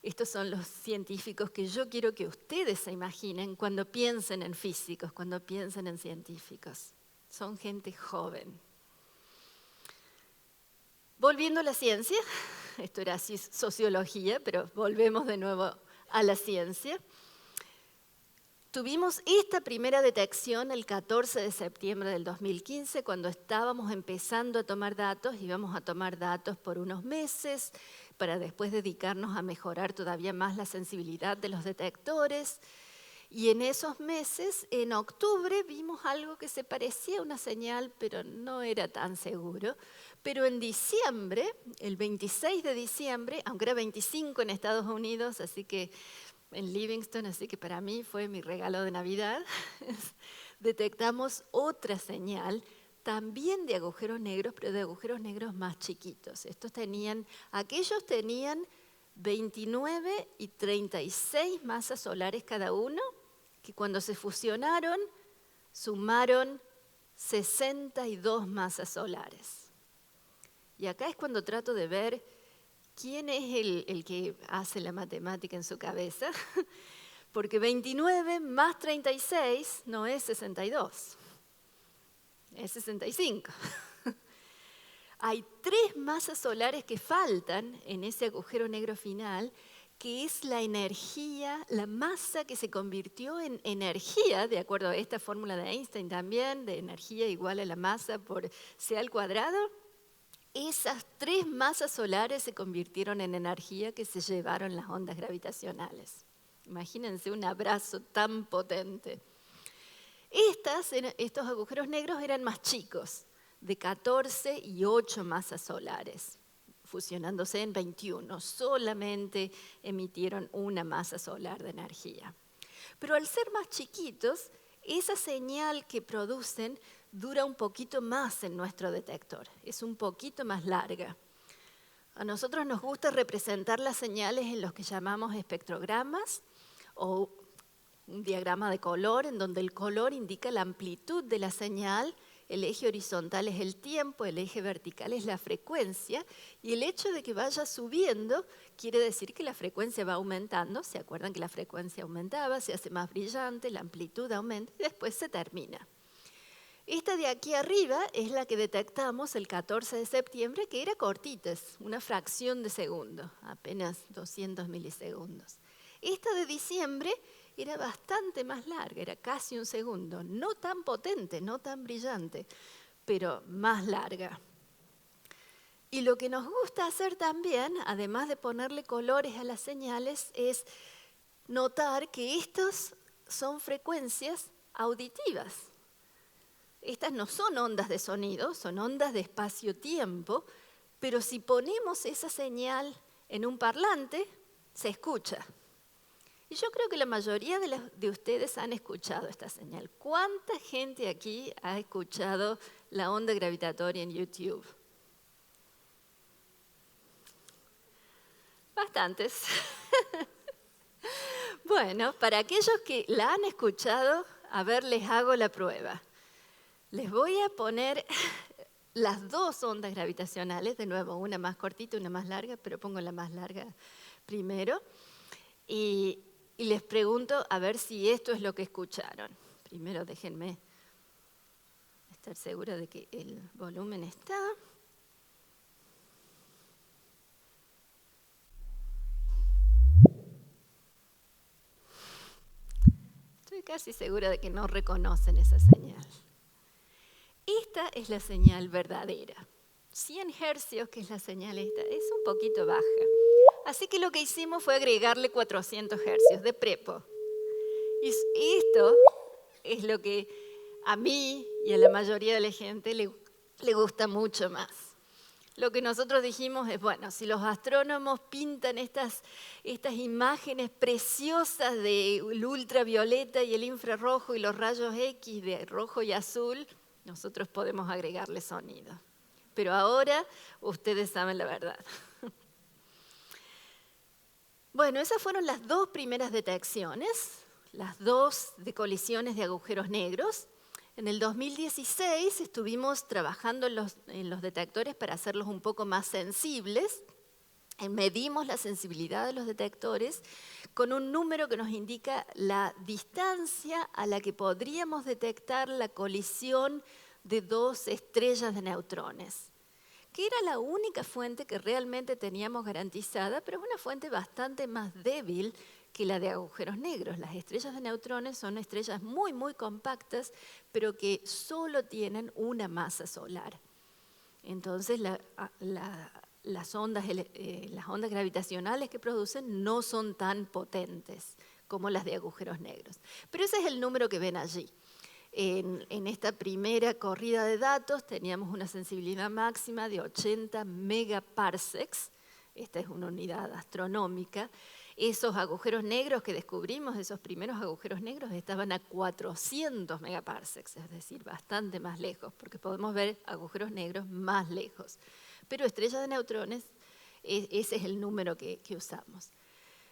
Estos son los científicos que yo quiero que ustedes se imaginen cuando piensen en físicos, cuando piensen en científicos. Son gente joven. Volviendo a la ciencia, esto era así sociología, pero volvemos de nuevo a la ciencia. Tuvimos esta primera detección el 14 de septiembre del 2015, cuando estábamos empezando a tomar datos. Íbamos a tomar datos por unos meses para después dedicarnos a mejorar todavía más la sensibilidad de los detectores. Y en esos meses, en octubre, vimos algo que se parecía a una señal, pero no era tan seguro. Pero en diciembre, el 26 de diciembre, aunque era 25 en Estados Unidos, así que en Livingston, así que para mí fue mi regalo de Navidad, detectamos otra señal, también de agujeros negros, pero de agujeros negros más chiquitos. Aquellos tenían 29 y 36 masas solares cada uno, que cuando se fusionaron sumaron 62 masas solares. Y acá es cuando trato de ver quién es el que hace la matemática en su cabeza, porque 29 más 36 no es 62, es 65. Hay 3 masas solares que faltan en ese agujero negro final, que es la energía, la masa que se convirtió en energía, de acuerdo a esta fórmula de Einstein también, de energía igual a la masa por c al cuadrado. Esas 3 masas solares se convirtieron en energía que se llevaron las ondas gravitacionales. Imagínense un abrazo tan potente. Estos agujeros negros eran más chicos, de 14 y 8 masas solares, fusionándose en 21. Solamente emitieron una masa solar de energía. Pero al ser más chiquitos, esa señal que producen dura un poquito más en nuestro detector, es un poquito más larga. A nosotros nos gusta representar las señales en los que llamamos espectrogramas o un diagrama de color en donde el color indica la amplitud de la señal, el eje horizontal es el tiempo, el eje vertical es la frecuencia, y el hecho de que vaya subiendo quiere decir que la frecuencia va aumentando. ¿Se acuerdan que la frecuencia aumentaba, se hace más brillante, la amplitud aumenta y después se termina? Esta de aquí arriba es la que detectamos el 14 de septiembre, que era cortita, es una fracción de segundo, apenas 200 milisegundos. Esta de diciembre era bastante más larga, era casi un segundo, no tan potente, no tan brillante, pero más larga. Y lo que nos gusta hacer también, además de ponerle colores a las señales, es notar que estas son frecuencias auditivas. Estas no son ondas de sonido, son ondas de espacio-tiempo, pero si ponemos esa señal en un parlante, se escucha. Y yo creo que la mayoría de ustedes han escuchado esta señal. ¿Cuánta gente aquí ha escuchado la onda gravitatoria en YouTube? Bastantes. Bueno, para aquellos que la han escuchado, a ver, les hago la prueba. Les voy a poner las dos ondas gravitacionales, de nuevo, una más cortita y una más larga, pero pongo la más larga primero. Y les pregunto a ver si esto es lo que escucharon. Primero déjenme estar segura de que el volumen está. Estoy casi segura de que no reconocen esa señal. Esta es la señal verdadera. 100 hercios, que es la señal esta, es un poquito baja. Así que lo que hicimos fue agregarle 400 hercios de prepo. Y esto es lo que a mí y a la mayoría de la gente le gusta mucho más. Lo que nosotros dijimos es, bueno, si los astrónomos pintan estas imágenes preciosas del ultravioleta y el infrarrojo y los rayos X de rojo y azul, nosotros podemos agregarle sonido. Pero ahora ustedes saben la verdad. Bueno, esas fueron las dos primeras detecciones, las dos de colisiones de agujeros negros. En el 2016 estuvimos trabajando en los detectores para hacerlos un poco más sensibles. Medimos la sensibilidad de los detectores con un número que nos indica la distancia a la que podríamos detectar la colisión de dos estrellas de neutrones, que era la única fuente que realmente teníamos garantizada, pero es una fuente bastante más débil que la de agujeros negros. Las estrellas de neutrones son estrellas muy, muy compactas, pero que solo tienen una masa solar. Entonces, las ondas gravitacionales que producen no son tan potentes como las de agujeros negros. Pero ese es el número que ven allí. En esta primera corrida de datos teníamos una sensibilidad máxima de 80 megaparsecs. Esta es una unidad astronómica. Esos agujeros negros que descubrimos, esos primeros agujeros negros, estaban a 400 megaparsecs, es decir, bastante más lejos, porque podemos ver agujeros negros más lejos. Pero estrellas de neutrones, ese es el número que usamos.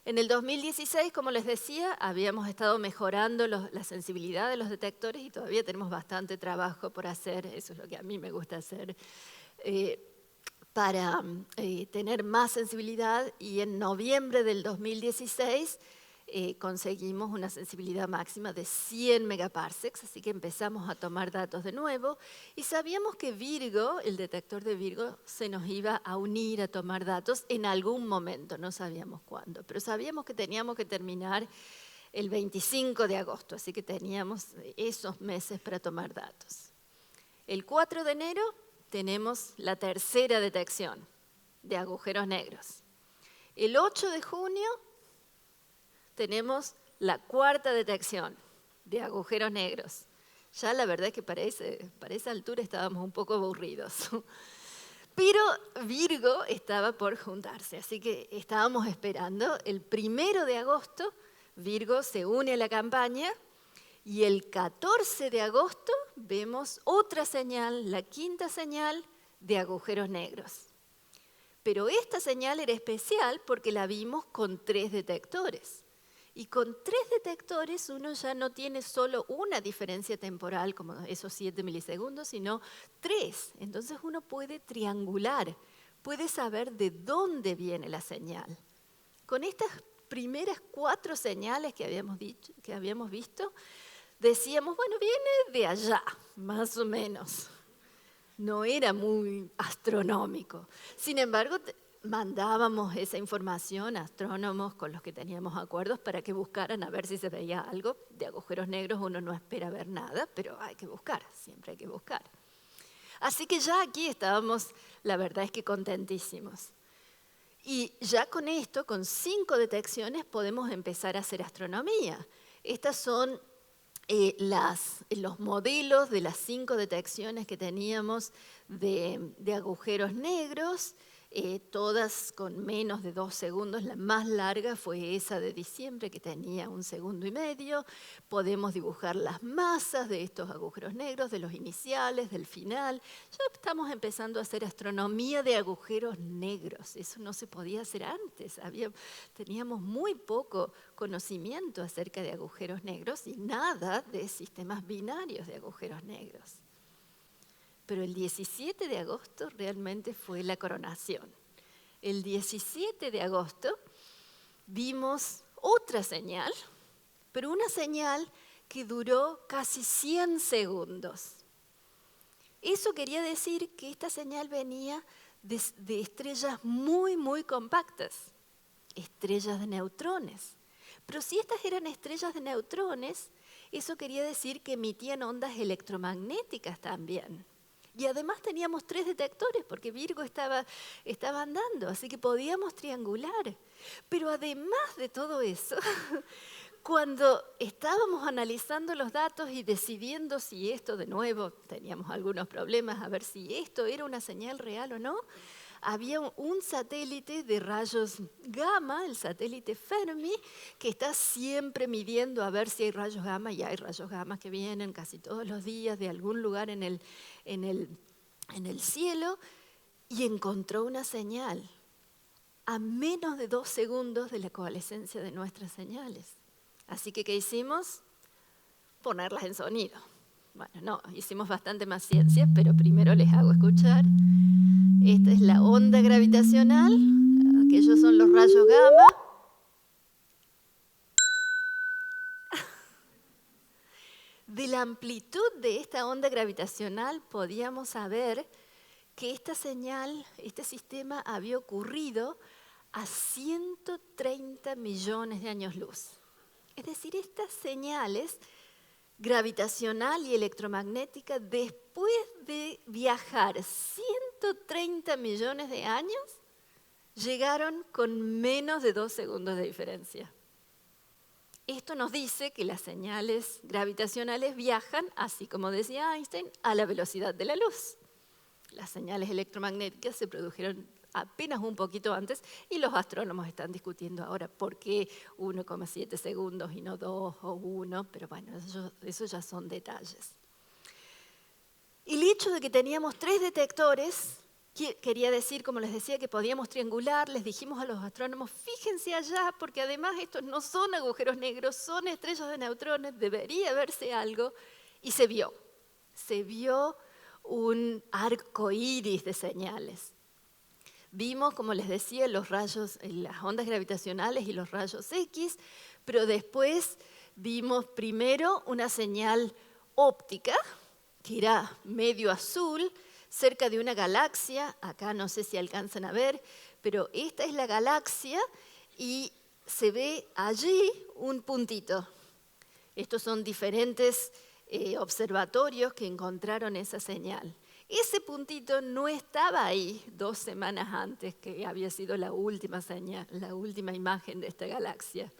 En el 2016, como les decía, habíamos estado mejorando la sensibilidad de los detectores y todavía tenemos bastante trabajo por hacer, eso es lo que a mí me gusta hacer, para tener más sensibilidad, y en noviembre del 2016 conseguimos una sensibilidad máxima de 100 megaparsecs, así que empezamos a tomar datos de nuevo y sabíamos que Virgo, el detector de Virgo, se nos iba a unir a tomar datos en algún momento, no sabíamos cuándo, pero sabíamos que teníamos que terminar el 25 de agosto, así que teníamos esos meses para tomar datos. El 4 de enero tenemos la tercera detección de agujeros negros. El 8 de junio tenemos la cuarta detección de agujeros negros. Ya la verdad es que para esa altura estábamos un poco aburridos. Pero Virgo estaba por juntarse, así que estábamos esperando. El 1 de agosto Virgo se une a la campaña y el 14 de agosto vemos otra señal, la quinta señal de agujeros negros. Pero esta señal era especial porque la vimos con 3 detectores. Y con 3 detectores uno ya no tiene solo una diferencia temporal, como esos 7 milisegundos, sino 3. Entonces uno puede triangular, puede saber de dónde viene la señal. Con estas primeras 4 señales que habíamos visto, decíamos, bueno, viene de allá, más o menos. No era muy astronómico. Sin embargo, mandábamos esa información a astrónomos con los que teníamos acuerdos para que buscaran a ver si se veía algo. De agujeros negros uno no espera ver nada, pero hay que buscar, siempre hay que buscar. Así que ya aquí estábamos, la verdad es que contentísimos. Y ya con esto, con 5 detecciones, podemos empezar a hacer astronomía. Estas son los modelos de las 5 detecciones que teníamos de agujeros negros, todas con menos de 2 segundos. La más larga fue esa de diciembre, que tenía 1,5 segundos. Podemos dibujar las masas de estos agujeros negros, de los iniciales, del final. Ya estamos empezando a hacer astronomía de agujeros negros. Eso no se podía hacer antes. Teníamos muy poco conocimiento acerca de agujeros negros y nada de sistemas binarios de agujeros negros. Pero el 17 de agosto realmente fue la coronación. El 17 de agosto vimos otra señal, pero una señal que duró casi 100 segundos. Eso quería decir que esta señal venía de estrellas muy, muy compactas, estrellas de neutrones. Pero si estas eran estrellas de neutrones, eso quería decir que emitían ondas electromagnéticas también. Y además teníamos 3 detectores, porque Virgo estaba andando, así que podíamos triangular. Pero además de todo eso, cuando estábamos analizando los datos y decidiendo si esto, de nuevo, teníamos algunos problemas, a ver si esto era una señal real o no, había un satélite de rayos gamma, el satélite Fermi, que está siempre midiendo a ver si hay rayos gamma, y hay rayos gamma que vienen casi todos los días de algún lugar en el cielo, y encontró una señal a menos de 2 segundos de la coalescencia de nuestras señales. Así que, ¿qué hicimos? Ponerlas en sonido. Bueno, no, hicimos bastante más ciencia, pero primero les hago escuchar. Esta es la onda gravitacional, aquellos son los rayos gamma. De la amplitud de esta onda gravitacional podíamos saber que esta señal, este sistema había ocurrido a 130 millones de años luz. Es decir, estas señales gravitacional y electromagnética, después de viajar 130 millones de años, llegaron con menos de 2 segundos de diferencia. Esto nos dice que las señales gravitacionales viajan, así como decía Einstein, a la velocidad de la luz. Las señales electromagnéticas se produjeron apenas un poquito antes y los astrónomos están discutiendo ahora por qué 1,7 segundos y no 2 o 1, pero bueno, eso ya son detalles. El hecho de que teníamos 3 detectores quería decir, como les decía, que podíamos triangular. Les dijimos a los astrónomos, fíjense allá, porque además estos no son agujeros negros, son estrellas de neutrones, debería verse algo, y se vio. Se vio un arco iris de señales. Vimos, como les decía, los rayos, las ondas gravitacionales y los rayos X, pero después vimos primero una señal óptica, que era medio azul, cerca de una galaxia. Acá no sé si alcanzan a ver, pero esta es la galaxia y se ve allí un puntito. Estos son diferentes observatorios que encontraron esa señal. Ese puntito no estaba ahí 2 semanas antes, que había sido la última señal, la última imagen de esta galaxia.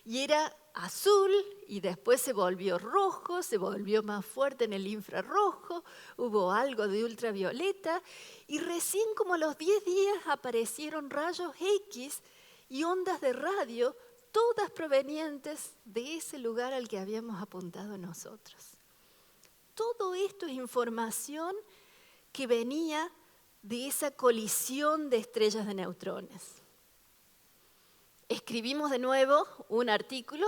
Y era azul y después se volvió rojo, se volvió más fuerte en el infrarrojo, hubo algo de ultravioleta y recién como a los 10 días aparecieron rayos X y ondas de radio, todas provenientes de ese lugar al que habíamos apuntado nosotros. Todo esto es información que venía de esa colisión de estrellas de neutrones. escribimos de nuevo un artículo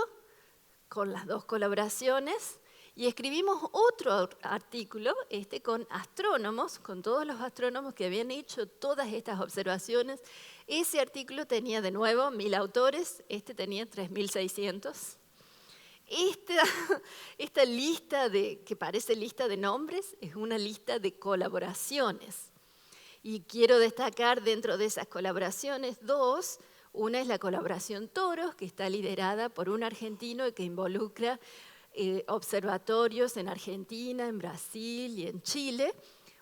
con las dos colaboraciones y escribimos otro artículo con astrónomos, con todos los astrónomos que habían hecho todas estas observaciones. Ese artículo tenía de nuevo 1000 autores, tenía 3600. Esta lista que parece lista de nombres es una lista de colaboraciones. Y quiero destacar dentro de esas colaboraciones dos. Una es la colaboración Toros, que está liderada por un argentino y que involucra observatorios en Argentina, en Brasil y en Chile.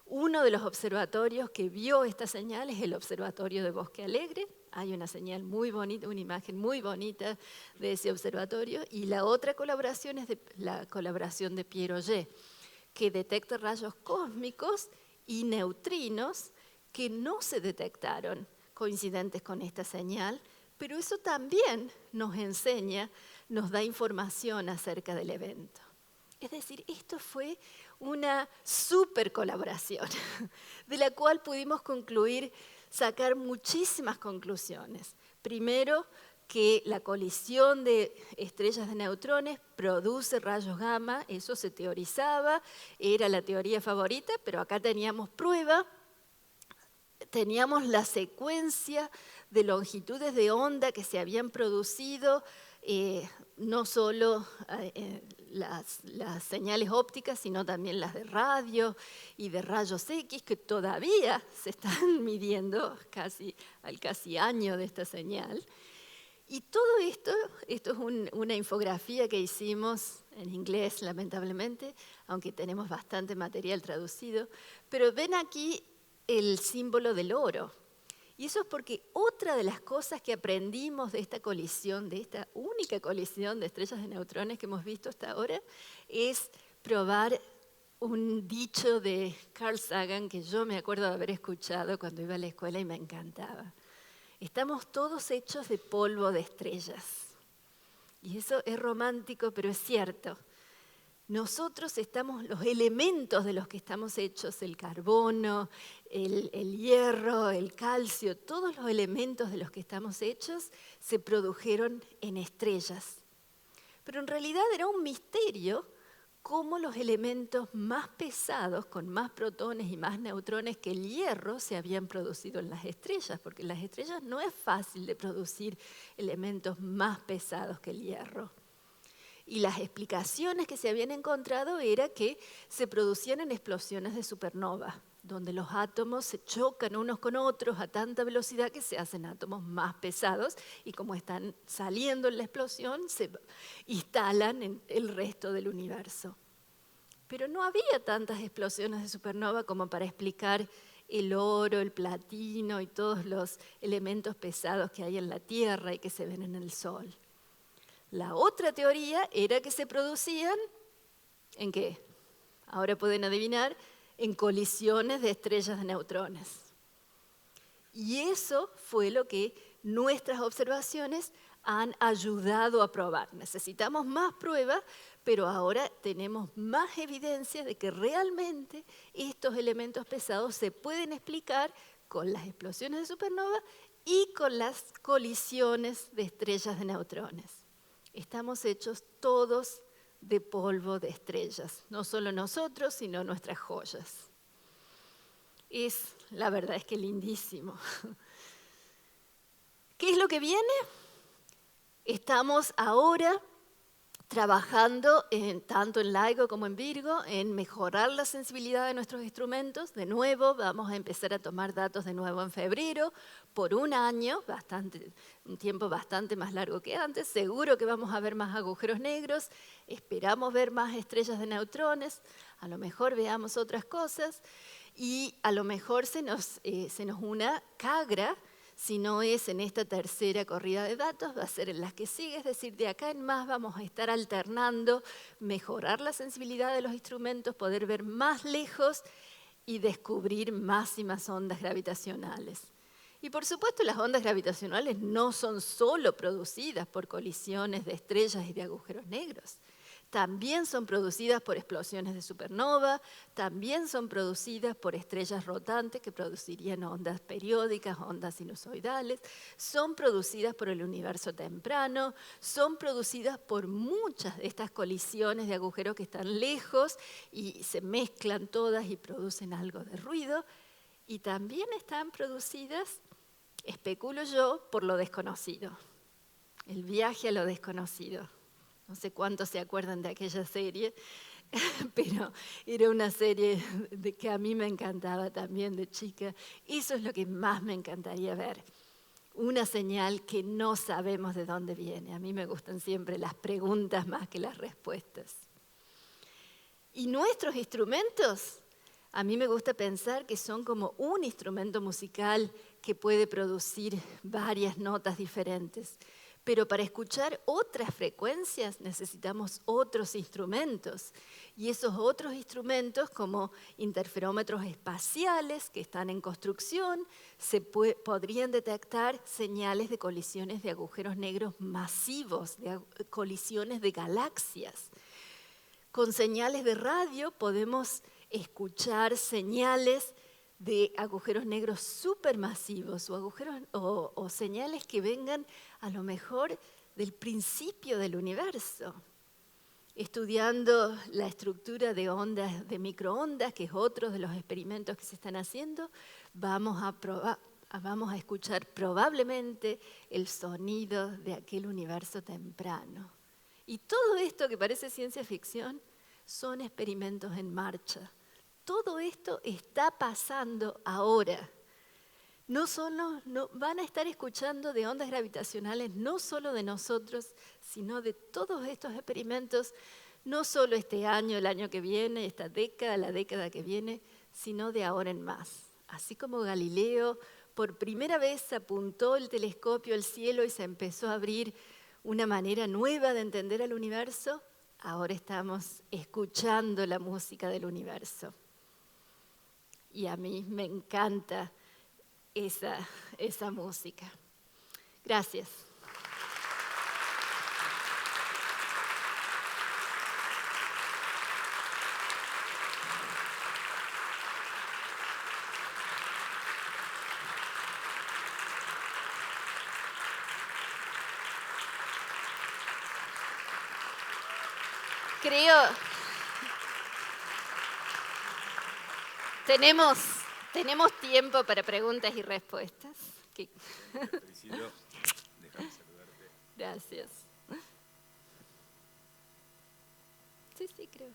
Uno de los observatorios que vio esta señal es el Observatorio de Bosque Alegre. Hay una señal muy bonita, una imagen muy bonita de ese observatorio. Y la otra colaboración es la colaboración de Pierre Auger, que detecta rayos cósmicos y neutrinos que no se detectaron coincidentes con esta señal, pero eso también nos enseña, nos da información acerca del evento. Es decir, esto fue una super colaboración, de la cual pudimos sacar muchísimas conclusiones. Primero, que la colisión de estrellas de neutrones produce rayos gamma, eso se teorizaba, era la teoría favorita, pero acá teníamos prueba. Teníamos la secuencia de longitudes de onda que se habían producido, no solo las señales ópticas, sino también las de radio y de rayos X, que todavía se están midiendo al casi año de esta señal. Y todo esto es una infografía que hicimos en inglés, lamentablemente, aunque tenemos bastante material traducido, pero ven aquí el símbolo del oro. Y eso es porque otra de las cosas que aprendimos de esta colisión, de esta única colisión de estrellas de neutrones que hemos visto hasta ahora, es probar un dicho de Carl Sagan que yo me acuerdo de haber escuchado cuando iba a la escuela y me encantaba. Estamos todos hechos de polvo de estrellas. Y eso es romántico, pero es cierto. Nosotros los elementos de los que estamos hechos, el carbono, el hierro, el calcio, todos los elementos de los que estamos hechos se produjeron en estrellas. Pero en realidad era un misterio cómo los elementos más pesados, con más protones y más neutrones que el hierro, se habían producido en las estrellas, porque en las estrellas no es fácil de producir elementos más pesados que el hierro. Y las explicaciones que se habían encontrado era que se producían en explosiones de supernova, donde los átomos se chocan unos con otros a tanta velocidad que se hacen átomos más pesados y como están saliendo en la explosión se instalan en el resto del universo. Pero no había tantas explosiones de supernova como para explicar el oro, el platino y todos los elementos pesados que hay en la Tierra y que se ven en el Sol. La otra teoría era que se producían, ¿en qué? Ahora pueden adivinar, en colisiones de estrellas de neutrones. Y eso fue lo que nuestras observaciones han ayudado a probar. Necesitamos más pruebas, pero ahora tenemos más evidencia de que realmente estos elementos pesados se pueden explicar con las explosiones de supernova y con las colisiones de estrellas de neutrones. Estamos hechos todos de polvo de estrellas, no solo nosotros, sino nuestras joyas. La verdad es que lindísimo. ¿Qué es lo que viene? Estamos ahora trabajando tanto en LIGO como en Virgo en mejorar la sensibilidad de nuestros instrumentos. De nuevo, vamos a empezar a tomar datos de nuevo en febrero por un año, un tiempo bastante más largo que antes. Seguro que vamos a ver más agujeros negros, esperamos ver más estrellas de neutrones, a lo mejor veamos otras cosas y a lo mejor se nos una CAGRA. Si no es en esta tercera corrida de datos, va a ser en las que sigue, es decir, de acá en más vamos a estar alternando, mejorar la sensibilidad de los instrumentos, poder ver más lejos y descubrir más y más ondas gravitacionales. Y por supuesto las ondas gravitacionales no son solo producidas por colisiones de estrellas y de agujeros negros. también son producidas por explosiones de supernova, también son producidas por estrellas rotantes que producirían ondas periódicas, ondas sinusoidales, son producidas por el universo temprano, son producidas por muchas de estas colisiones de agujeros que están lejos y se mezclan todas y producen algo de ruido, y también están producidas, especulo yo, por lo desconocido, el viaje a lo desconocido. No sé cuántos se acuerdan de aquella serie, pero era una serie que a mí me encantaba también de chica. Eso es lo que más me encantaría ver. Una señal que no sabemos de dónde viene. A mí me gustan siempre las preguntas más que las respuestas. ¿Y nuestros instrumentos? A mí me gusta pensar que son como un instrumento musical que puede producir varias notas diferentes. Pero para escuchar otras frecuencias necesitamos otros instrumentos. Y esos otros instrumentos, como interferómetros espaciales que están en construcción, podrían detectar señales de colisiones de agujeros negros masivos, de colisiones de galaxias. Con señales de radio podemos escuchar señales de agujeros negros supermasivos o señales que vengan a lo mejor del principio del universo. Estudiando la estructura de ondas, de microondas, que es otro de los experimentos que se están haciendo, vamos a escuchar probablemente el sonido de aquel universo temprano. Y todo esto que parece ciencia ficción son experimentos en marcha. Todo esto está pasando ahora. Van a estar escuchando de ondas gravitacionales no solo de nosotros, sino de todos estos experimentos, no solo este año, el año que viene, esta década, la década que viene, sino de ahora en más. Así como Galileo por primera vez apuntó el telescopio al cielo y se empezó a abrir una manera nueva de entender el universo, ahora estamos escuchando la música del universo. Y a mí me encanta esa música. Gracias. Creo... Tenemos tiempo para preguntas y respuestas. Felicito, déjame saludarte. Gracias. Sí, creo.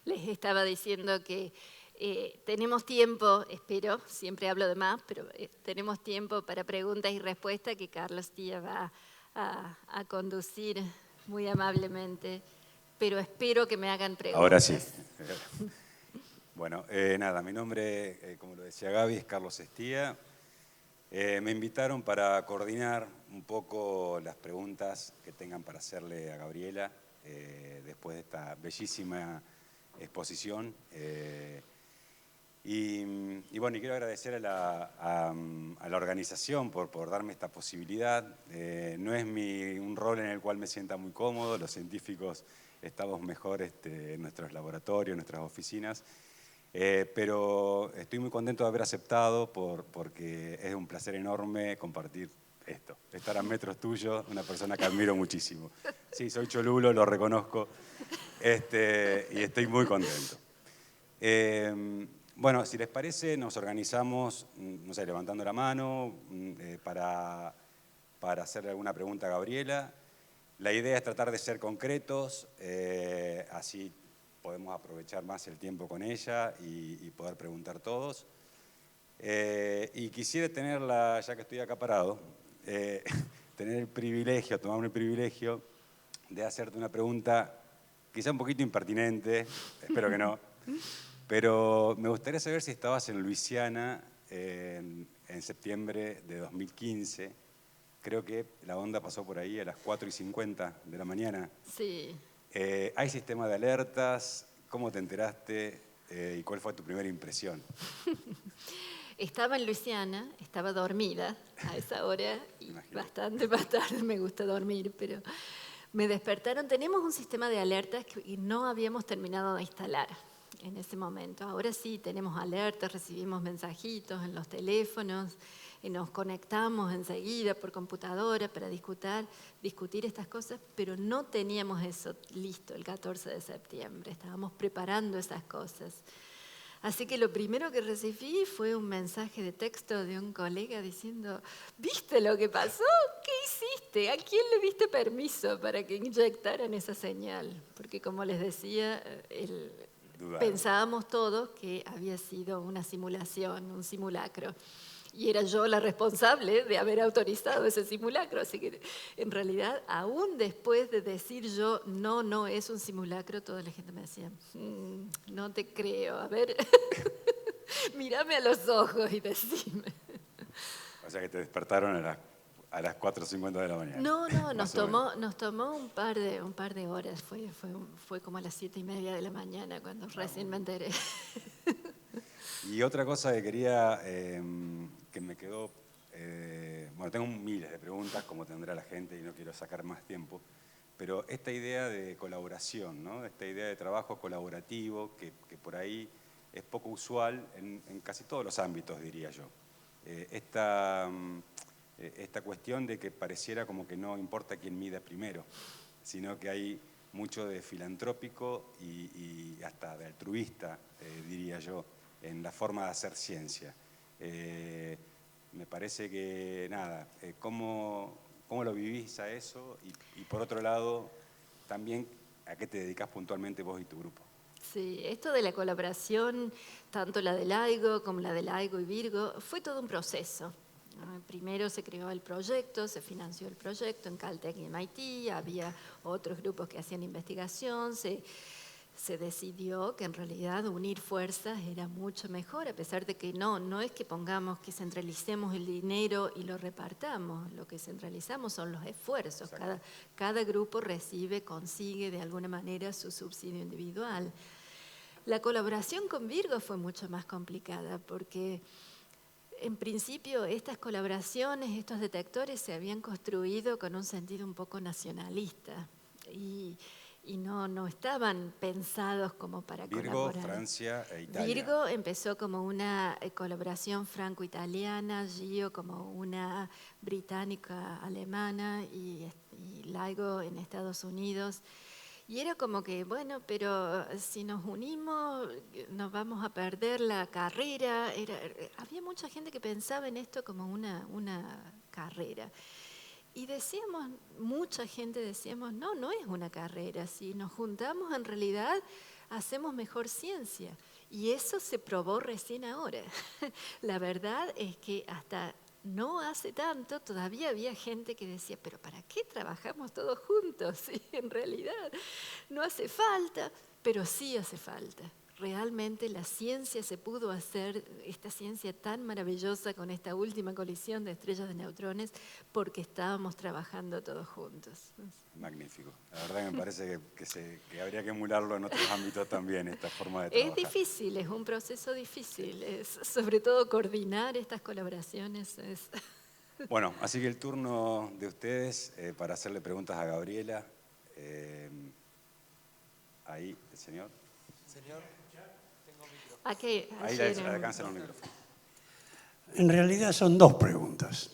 Les estaba diciendo que tenemos tiempo, espero, siempre hablo de más, pero tenemos tiempo para preguntas y respuestas que Carlos Tía va a conducir muy amablemente, pero espero que me hagan preguntas. Ahora sí. Bueno, nada, mi nombre, como lo decía Gaby, es Carlos Estía. Me invitaron para coordinar un poco las preguntas que tengan para hacerle a Gabriela después de esta bellísima exposición. Y bueno, y quiero agradecer a la organización por darme esta posibilidad. No es un rol en el cual me sienta muy cómodo, los científicos estamos mejor en nuestros laboratorios, en nuestras oficinas, pero estoy muy contento de haber aceptado porque es un placer enorme compartir esto, estar a metros tuyos, una persona que admiro muchísimo. Sí, soy cholulo, lo reconozco, y estoy muy contento. Bueno, si les parece, nos organizamos, no sé, levantando la mano para hacerle alguna pregunta a Gabriela. La idea es tratar de ser concretos, así podemos aprovechar más el tiempo con ella y poder preguntar todos. Y quisiera tenerla, ya que estoy acá parado, tener el privilegio, tomarme el privilegio de hacerte una pregunta quizá un poquito impertinente, espero que no. Pero me gustaría saber si estabas en Luisiana en septiembre de 2015. Creo que la onda pasó por ahí a las 4:50 de la mañana. Sí. ¿Hay sistema de alertas? ¿Cómo te enteraste? ¿Y cuál fue tu primera impresión? Estaba en Luisiana, estaba dormida a esa hora y Imagino. bastante más tarde, me gusta dormir, pero me despertaron. Tenemos un sistema de alertas que no habíamos terminado de instalar en ese momento. Ahora sí tenemos alertas, recibimos mensajitos en los teléfonos y nos conectamos enseguida por computadora para discutir estas cosas, pero no teníamos eso listo el 14 de septiembre, estábamos preparando esas cosas. Así que lo primero que recibí fue un mensaje de texto de un colega diciendo, ¿viste lo que pasó? ¿Qué hiciste? ¿A quién le diste permiso para que inyectaran esa señal? Porque como les decía, pensábamos todos que había sido una simulación, un simulacro. Y era yo la responsable de haber autorizado ese simulacro. Así que en realidad, aún después de decir yo, no es un simulacro, toda la gente me decía, no te creo, a ver, mírame a los ojos y decime. O sea que te despertaron a las 4:50 de la mañana. No, nos tomó un par de horas. Fue como a las 7:30 de la mañana cuando recién me enteré. Y otra cosa que quería, que me quedó, bueno, tengo miles de preguntas, como tendrá la gente, y no quiero sacar más tiempo, pero esta idea de colaboración, ¿no? Esta idea de trabajo colaborativo, que por ahí es poco usual en casi todos los ámbitos, diría yo. Esta cuestión de que pareciera como que no importa quién mida primero, sino que hay mucho de filantrópico y hasta de altruista, diría yo, en la forma de hacer ciencia. Me parece que, nada, ¿cómo lo vivís a eso? Y por otro lado, también, ¿a qué te dedicás puntualmente vos y tu grupo? Sí, esto de la colaboración, tanto la del AIGO como la del AIGO y Virgo, fue todo un proceso. Primero se creó el proyecto, se financió el proyecto en Caltech y MIT, había otros grupos que hacían investigación, se decidió que en realidad unir fuerzas era mucho mejor, a pesar de que no es que pongamos que centralicemos el dinero y lo repartamos, lo que centralizamos son los esfuerzos, cada grupo consigue de alguna manera su subsidio individual. La colaboración con Virgo fue mucho más complicada porque en principio estas colaboraciones, estos detectores se habían construido con un sentido un poco nacionalista y no estaban pensados como para colaborar. Virgo, Francia e Italia. Virgo empezó como una colaboración franco-italiana, Gio como una británica-alemana y LIGO en Estados Unidos. Y era como que, bueno, pero si nos unimos nos vamos a perder la carrera. Había mucha gente que pensaba en esto como una carrera. Y mucha gente decíamos, no es una carrera, si nos juntamos en realidad hacemos mejor ciencia. Y eso se probó recién ahora. La verdad es que hasta no hace tanto todavía había gente que decía, pero ¿para qué trabajamos todos juntos? Sí, en realidad no hace falta, pero sí hace falta. Realmente la ciencia se pudo hacer, esta ciencia tan maravillosa con esta última colisión de estrellas de neutrones, porque estábamos trabajando todos juntos. Magnífico. La verdad que me parece que habría que emularlo en otros ámbitos también, esta forma de trabajar. Es difícil, es un proceso difícil, sobre todo coordinar estas colaboraciones. Bueno, así que el turno de ustedes para hacerle preguntas a Gabriela. Ahí, el señor. Señor. Ahí le alcanzan el micrófono. En realidad son dos preguntas.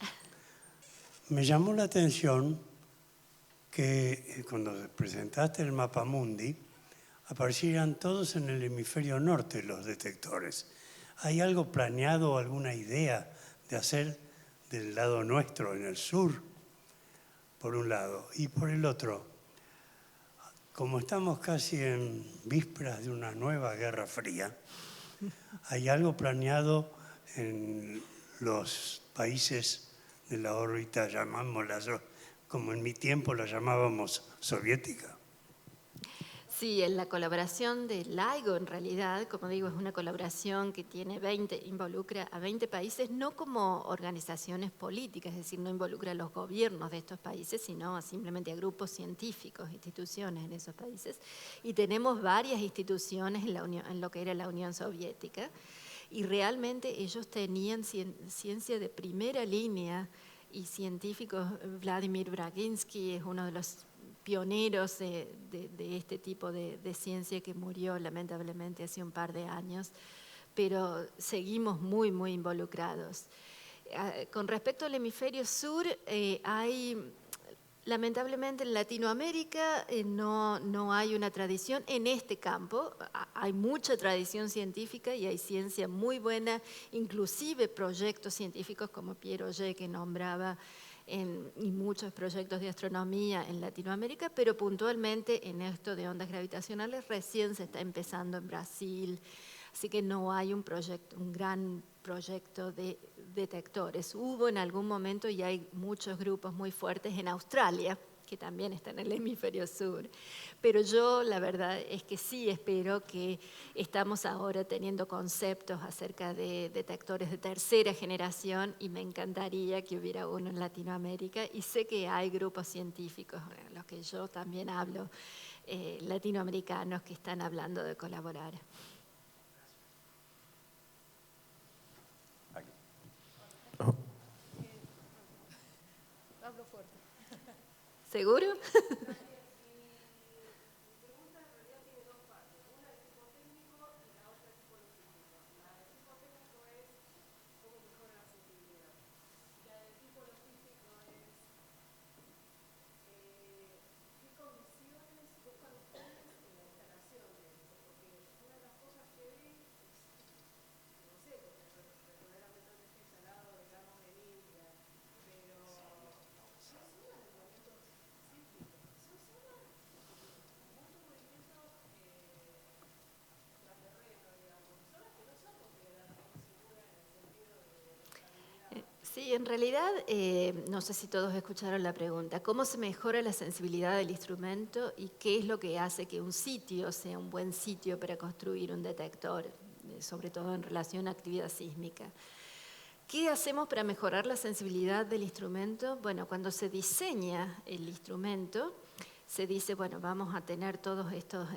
Me llamó la atención que cuando presentaste el Mapamundi aparecieran todos en el hemisferio norte los detectores. ¿Hay algo planeado, alguna idea de hacer del lado nuestro, en el sur, por un lado? Y por el otro, como estamos casi en vísperas de una nueva Guerra Fría, ¿hay algo planeado en los países de la órbita, llamámosla, como en mi tiempo la llamábamos soviética? Sí, en la colaboración de LIGO, en realidad, como digo, es una colaboración que tiene involucra a 20 países, no como organizaciones políticas, es decir, no involucra a los gobiernos de estos países, sino simplemente a grupos científicos, instituciones en esos países. Y tenemos varias instituciones en lo que era la Unión Soviética, y realmente ellos tenían ciencia de primera línea, y científicos, Vladimir Braginsky es uno de los pioneros de este tipo de ciencia que murió lamentablemente hace un par de años, pero seguimos muy, muy involucrados. Con respecto al hemisferio sur, lamentablemente en Latinoamérica no hay una tradición en este campo. Hay mucha tradición científica y hay ciencia muy buena, inclusive proyectos científicos como Pierre Auger que nombraba, y muchos proyectos de astronomía en Latinoamérica, pero puntualmente en esto de ondas gravitacionales recién se está empezando en Brasil, así que no hay un gran proyecto de detectores. Hubo en algún momento y hay muchos grupos muy fuertes en Australia, que también está en el hemisferio sur. Pero yo la verdad es que sí espero que estamos ahora teniendo conceptos acerca de detectores de tercera generación y me encantaría que hubiera uno en Latinoamérica y sé que hay grupos científicos, los que yo también hablo, latinoamericanos que están hablando de colaborar. Hablo fuerte. ¿Seguro? Sí, en realidad, no sé si todos escucharon la pregunta, ¿cómo se mejora la sensibilidad del instrumento y qué es lo que hace que un sitio sea un buen sitio para construir un detector, sobre todo en relación a actividad sísmica? ¿Qué hacemos para mejorar la sensibilidad del instrumento? Bueno, cuando se diseña el instrumento, se dice, bueno, vamos a tener todos estos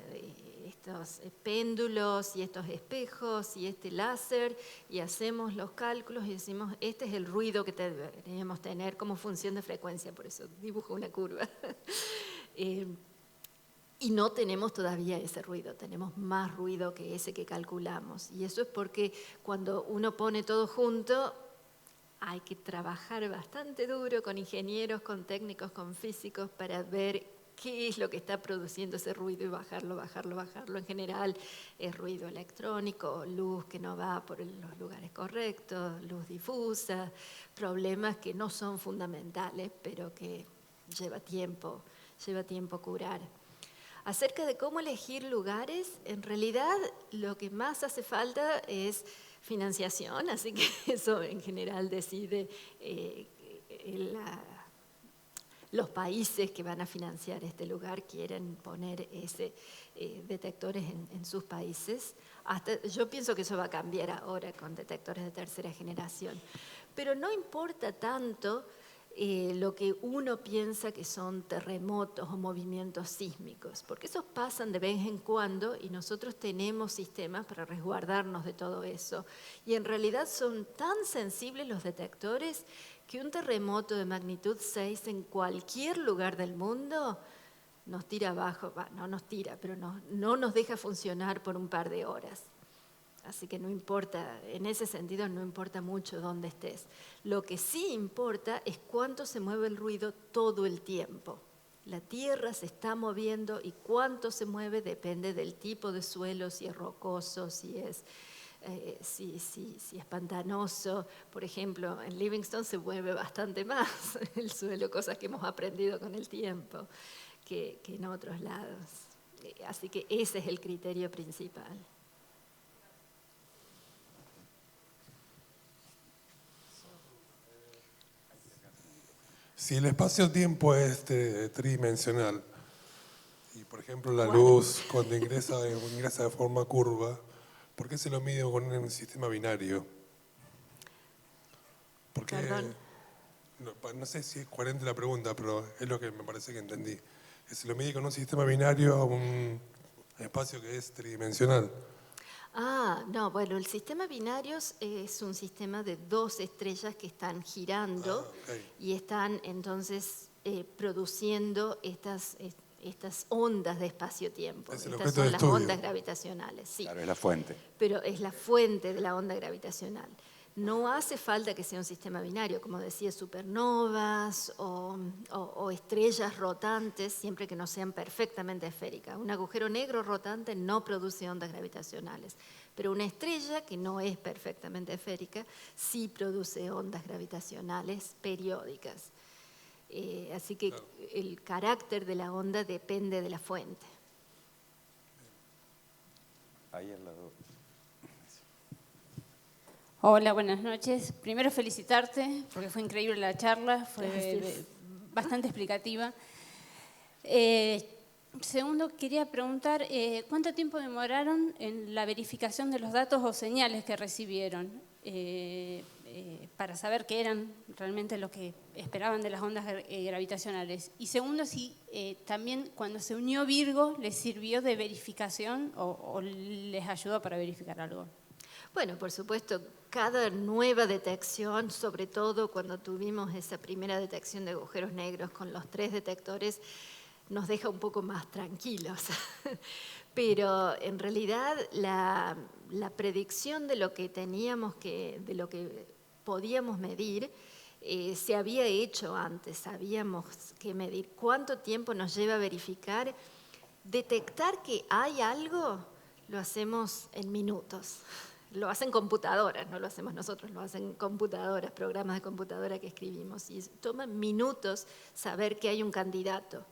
péndulos y estos espejos y este láser y hacemos los cálculos y decimos, este es el ruido que deberíamos tener como función de frecuencia, por eso dibujo una curva. Y no tenemos todavía ese ruido, tenemos más ruido que ese que calculamos. Y eso es porque cuando uno pone todo junto, hay que trabajar bastante duro con ingenieros, con técnicos, con físicos para ver qué es lo que está produciendo ese ruido y bajarlo, bajarlo, bajarlo. En general es ruido electrónico, luz que no va por los lugares correctos, luz difusa, problemas que no son fundamentales, pero que lleva tiempo curar. Acerca de cómo elegir lugares, en realidad lo que más hace falta es financiación, así que eso en general decide los países que van a financiar este lugar quieren poner detectores en sus países. Yo pienso que eso va a cambiar ahora con detectores de tercera generación. Pero no importa tanto lo que uno piensa que son terremotos o movimientos sísmicos, porque esos pasan de vez en cuando y nosotros tenemos sistemas para resguardarnos de todo eso. Y en realidad son tan sensibles los detectores que un terremoto de magnitud 6 en cualquier lugar del mundo nos tira abajo, no nos tira, pero no nos deja funcionar por un par de horas. Así que no importa, en ese sentido no importa mucho dónde estés. Lo que sí importa es cuánto se mueve el ruido todo el tiempo. La tierra se está moviendo y cuánto se mueve depende del tipo de suelo, si es rocoso, si es pantanoso. Por ejemplo, en Livingstone se mueve bastante más el suelo, cosas que hemos aprendido con el tiempo que en otros lados. Así que ese es el criterio principal. Si el espacio-tiempo es tridimensional, y por ejemplo, la luz cuando ingresa de forma curva, ¿por qué se lo mide con un sistema binario? Porque, Perdón. no sé si es coherente la pregunta, pero es lo que me parece que entendí. Que se lo mide con un sistema binario a un espacio que es tridimensional. Ah, no, bueno, el sistema binarios es un sistema de dos estrellas que están girando y están entonces produciendo estas ondas de espacio-tiempo. Es el Estas objeto de son las estudio. ondas gravitacionales, sí. Claro, es la fuente. Pero es la fuente de la onda gravitacional. No hace falta que sea un sistema binario, como decía, supernovas o estrellas rotantes, siempre que no sean perfectamente esféricas. Un agujero negro rotante no produce ondas gravitacionales, pero una estrella que no es perfectamente esférica sí produce ondas gravitacionales periódicas. Así que el carácter de la onda depende de la fuente. Ahí al lado. Hola, buenas noches. Primero felicitarte porque fue increíble la charla, fue Gracias. bastante explicativa. Segundo, quería preguntar, ¿cuánto tiempo demoraron en la verificación de los datos o señales que recibieron para saber que eran realmente lo que esperaban de las ondas gravitacionales? Y segundo, si también cuando se unió Virgo, ¿les sirvió de verificación o les ayudó para verificar algo? Bueno, por supuesto, cada nueva detección, sobre todo cuando tuvimos esa primera detección de agujeros negros con los 3 detectores, nos deja un poco más tranquilos. Pero en realidad la predicción de lo que de lo que podíamos medir, se había hecho antes, sabíamos que medir. ¿Cuánto tiempo nos lleva a verificar? Detectar que hay algo, lo hacemos en minutos. Lo hacen computadoras, no lo hacemos nosotros, lo hacen computadoras, programas de computadora que escribimos. Y toma minutos saber que hay un candidato.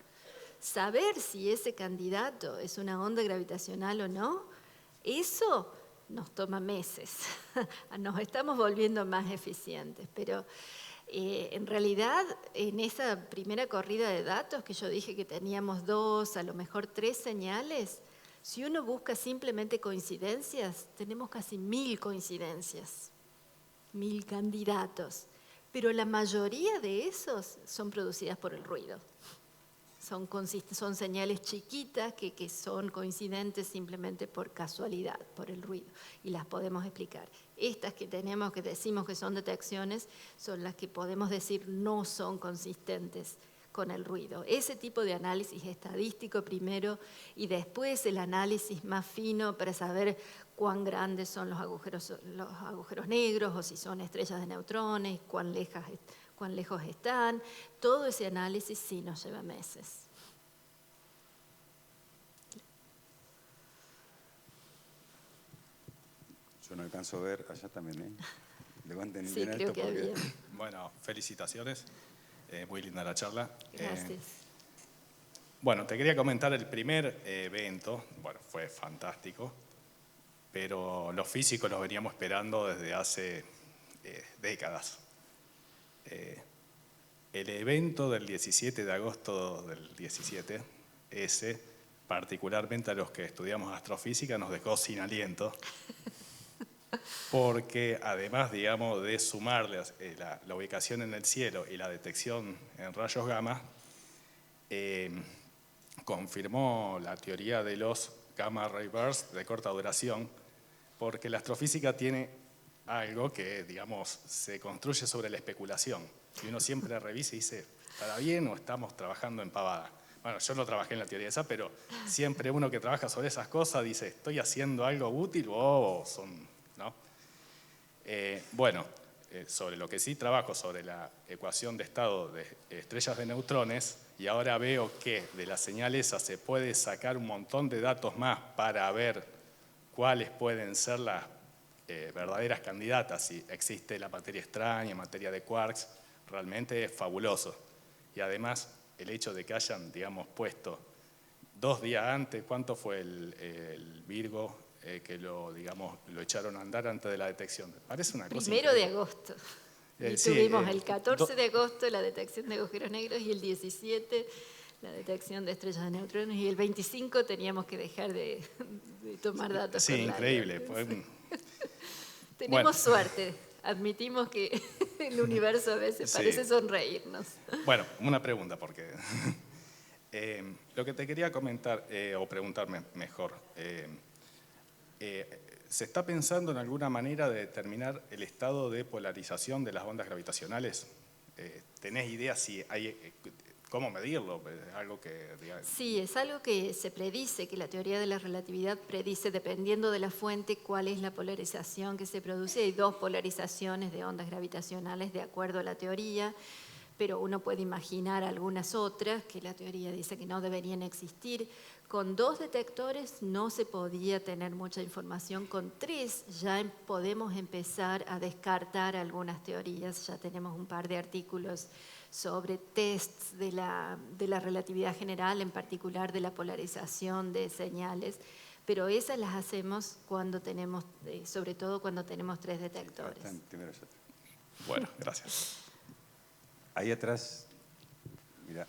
Saber si ese candidato es una onda gravitacional o no, eso nos toma meses. Nos estamos volviendo más eficientes. Pero en realidad, en esa primera corrida de datos que yo dije que teníamos 2, a lo mejor 3 señales, si uno busca simplemente coincidencias, tenemos casi 1000 coincidencias, 1000 candidatos, pero la mayoría de esos son producidas por el ruido. Son señales chiquitas que son coincidentes simplemente por casualidad, por el ruido, y las podemos explicar. Estas que tenemos, que decimos que son detecciones, son las que podemos decir no son consistentes con el ruido. Ese tipo de análisis estadístico primero y después el análisis más fino para saber cuán grandes son los agujeros negros o si son estrellas de neutrones, cuán lejos están. Todo ese análisis sí nos lleva meses. Yo no alcanzo a ver, allá también, ¿eh? Levanten Sí, bien creo alto que porque... había. Bueno, felicitaciones. Muy linda la charla. Gracias. Bueno, te quería comentar el primer evento. Bueno, fue fantástico, pero los físicos los veníamos esperando desde hace décadas. El evento del 17 de agosto del 17, ese, particularmente a los que estudiamos astrofísica, nos dejó sin aliento. Porque además, digamos, de sumarle la ubicación en el cielo y la detección en rayos gamma, confirmó la teoría de los gamma ray bursts de corta duración, porque la astrofísica tiene algo que, digamos, se construye sobre la especulación. Y uno siempre revisa y dice, ¿estará bien o estamos trabajando en pavada? Bueno, yo no trabajé en la teoría esa, pero siempre uno que trabaja sobre esas cosas dice, ¿estoy haciendo algo útil o son...? ¿no? Sobre lo que sí trabajo, sobre la ecuación de estado de estrellas de neutrones, y ahora veo que de la señal esa se puede sacar un montón de datos más para ver cuáles pueden ser las verdaderas candidatas, si existe la materia extraña, materia de quarks, realmente es fabuloso. Y además, el hecho de que hayan, digamos, puesto 2 días antes, ¿cuánto fue el Virgo? Que lo echaron a andar antes de la detección. Parece una cosa 1 de agosto. Y sí, tuvimos el 14 de agosto la detección de agujeros negros y el 17 la detección de estrellas de neutrones, y el 25 teníamos que dejar de tomar datos. Sí, con increíble. LIGO. Tenemos Bueno. suerte. Admitimos que el universo a veces Sí. parece sonreírnos. Bueno, una pregunta, porque lo que te quería comentar, o preguntarme mejor, ¿se está pensando en alguna manera de determinar el estado de polarización de las ondas gravitacionales? ¿Tenés idea si hay, cómo medirlo? Algo que, digamos, Sí, es algo que se predice, que la teoría de la relatividad predice, dependiendo de la fuente, cuál es la polarización que se produce. Hay dos polarizaciones de ondas gravitacionales de acuerdo a la teoría, pero uno puede imaginar algunas otras que la teoría dice que no deberían existir. Con 2 detectores no se podía tener mucha información, con 3 ya podemos empezar a descartar algunas teorías, ya tenemos un par de artículos sobre tests de la relatividad general, en particular de la polarización de señales, pero esas las hacemos cuando tenemos, sobre todo cuando tenemos 3 detectores. Bueno, gracias. Ahí atrás, mira.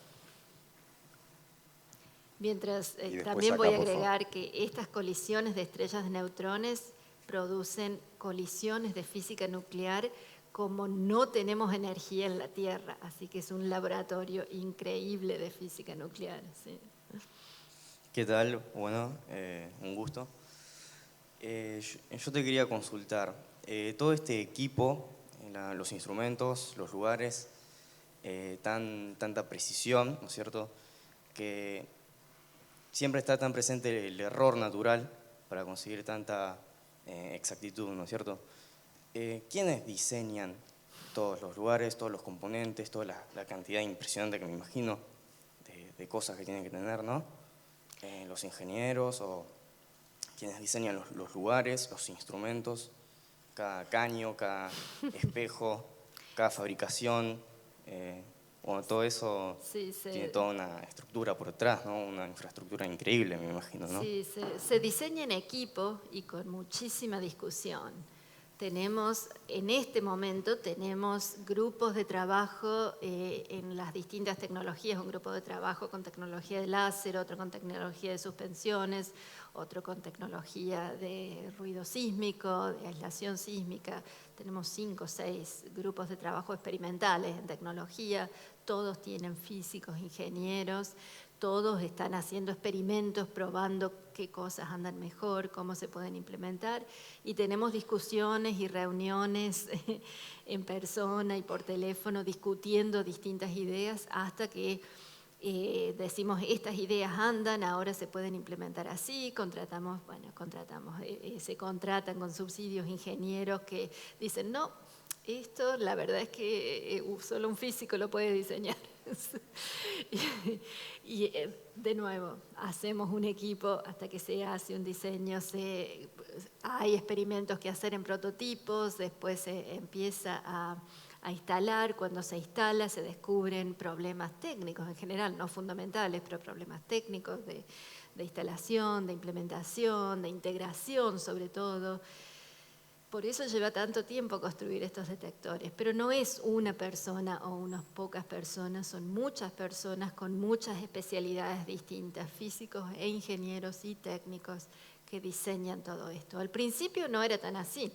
Mientras Y después también acá, voy a por agregar que estas colisiones de estrellas de neutrones producen colisiones de física nuclear como no tenemos energía en la Tierra, así que es un laboratorio increíble de física nuclear. Sí. ¿Qué tal? Bueno, un gusto. Yo te quería consultar, todo este equipo, los instrumentos, los lugares, tanta precisión, ¿no es cierto?, que siempre está tan presente el error natural para conseguir tanta exactitud, ¿no es cierto? ¿Quiénes diseñan todos los lugares, todos los componentes, toda la cantidad impresionante que me imagino de cosas que tienen que tener, ¿no? Los ingenieros o quienes diseñan los lugares, los instrumentos, cada caño, cada espejo, cada fabricación, bueno, todo eso Sí, tiene toda una estructura por detrás, ¿no? Una infraestructura increíble, me imagino, ¿no? Sí, se diseña en equipo y con muchísima discusión. En este momento tenemos grupos de trabajo en las distintas tecnologías, un grupo de trabajo con tecnología de láser, otro con tecnología de suspensiones, otro con tecnología de ruido sísmico, de aislación sísmica. Tenemos 5 o 6 grupos de trabajo experimentales en tecnología, todos tienen físicos, ingenieros, todos están haciendo experimentos, probando qué cosas andan mejor, cómo se pueden implementar, y tenemos discusiones y reuniones en persona y por teléfono discutiendo distintas ideas hasta que decimos estas ideas andan, ahora se pueden implementar así, se contratan con subsidios ingenieros que dicen no, esto la verdad es que solo un físico lo puede diseñar. Y de nuevo, hacemos un equipo hasta que se hace un diseño, hay experimentos que hacer en prototipos, después se empieza a instalar, cuando se instala se descubren problemas técnicos en general, no fundamentales, pero problemas técnicos de instalación, de implementación, de integración sobre todo. Por eso lleva tanto tiempo construir estos detectores, pero no es una persona o unas pocas personas, son muchas personas con muchas especialidades distintas, físicos e ingenieros y técnicos que diseñan todo esto. Al principio no era tan así.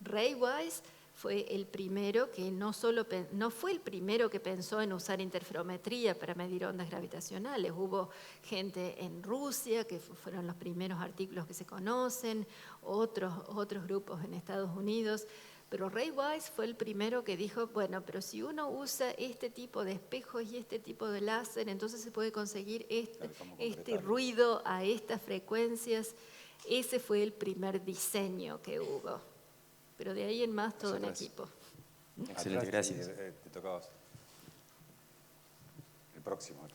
Ray Wise fue el primero que no fue el primero que pensó en usar interferometría para medir ondas gravitacionales. Hubo gente en Rusia, que fueron los primeros artículos que se conocen, otros grupos en Estados Unidos, pero Ray Wise fue el primero que dijo, bueno, pero si uno usa este tipo de espejos y este tipo de láser, entonces se puede conseguir este ruido a estas frecuencias. Ese fue el primer diseño que hubo. Pero de ahí en más todo en equipo. Excelente, gracias. Te tocaba. El próximo.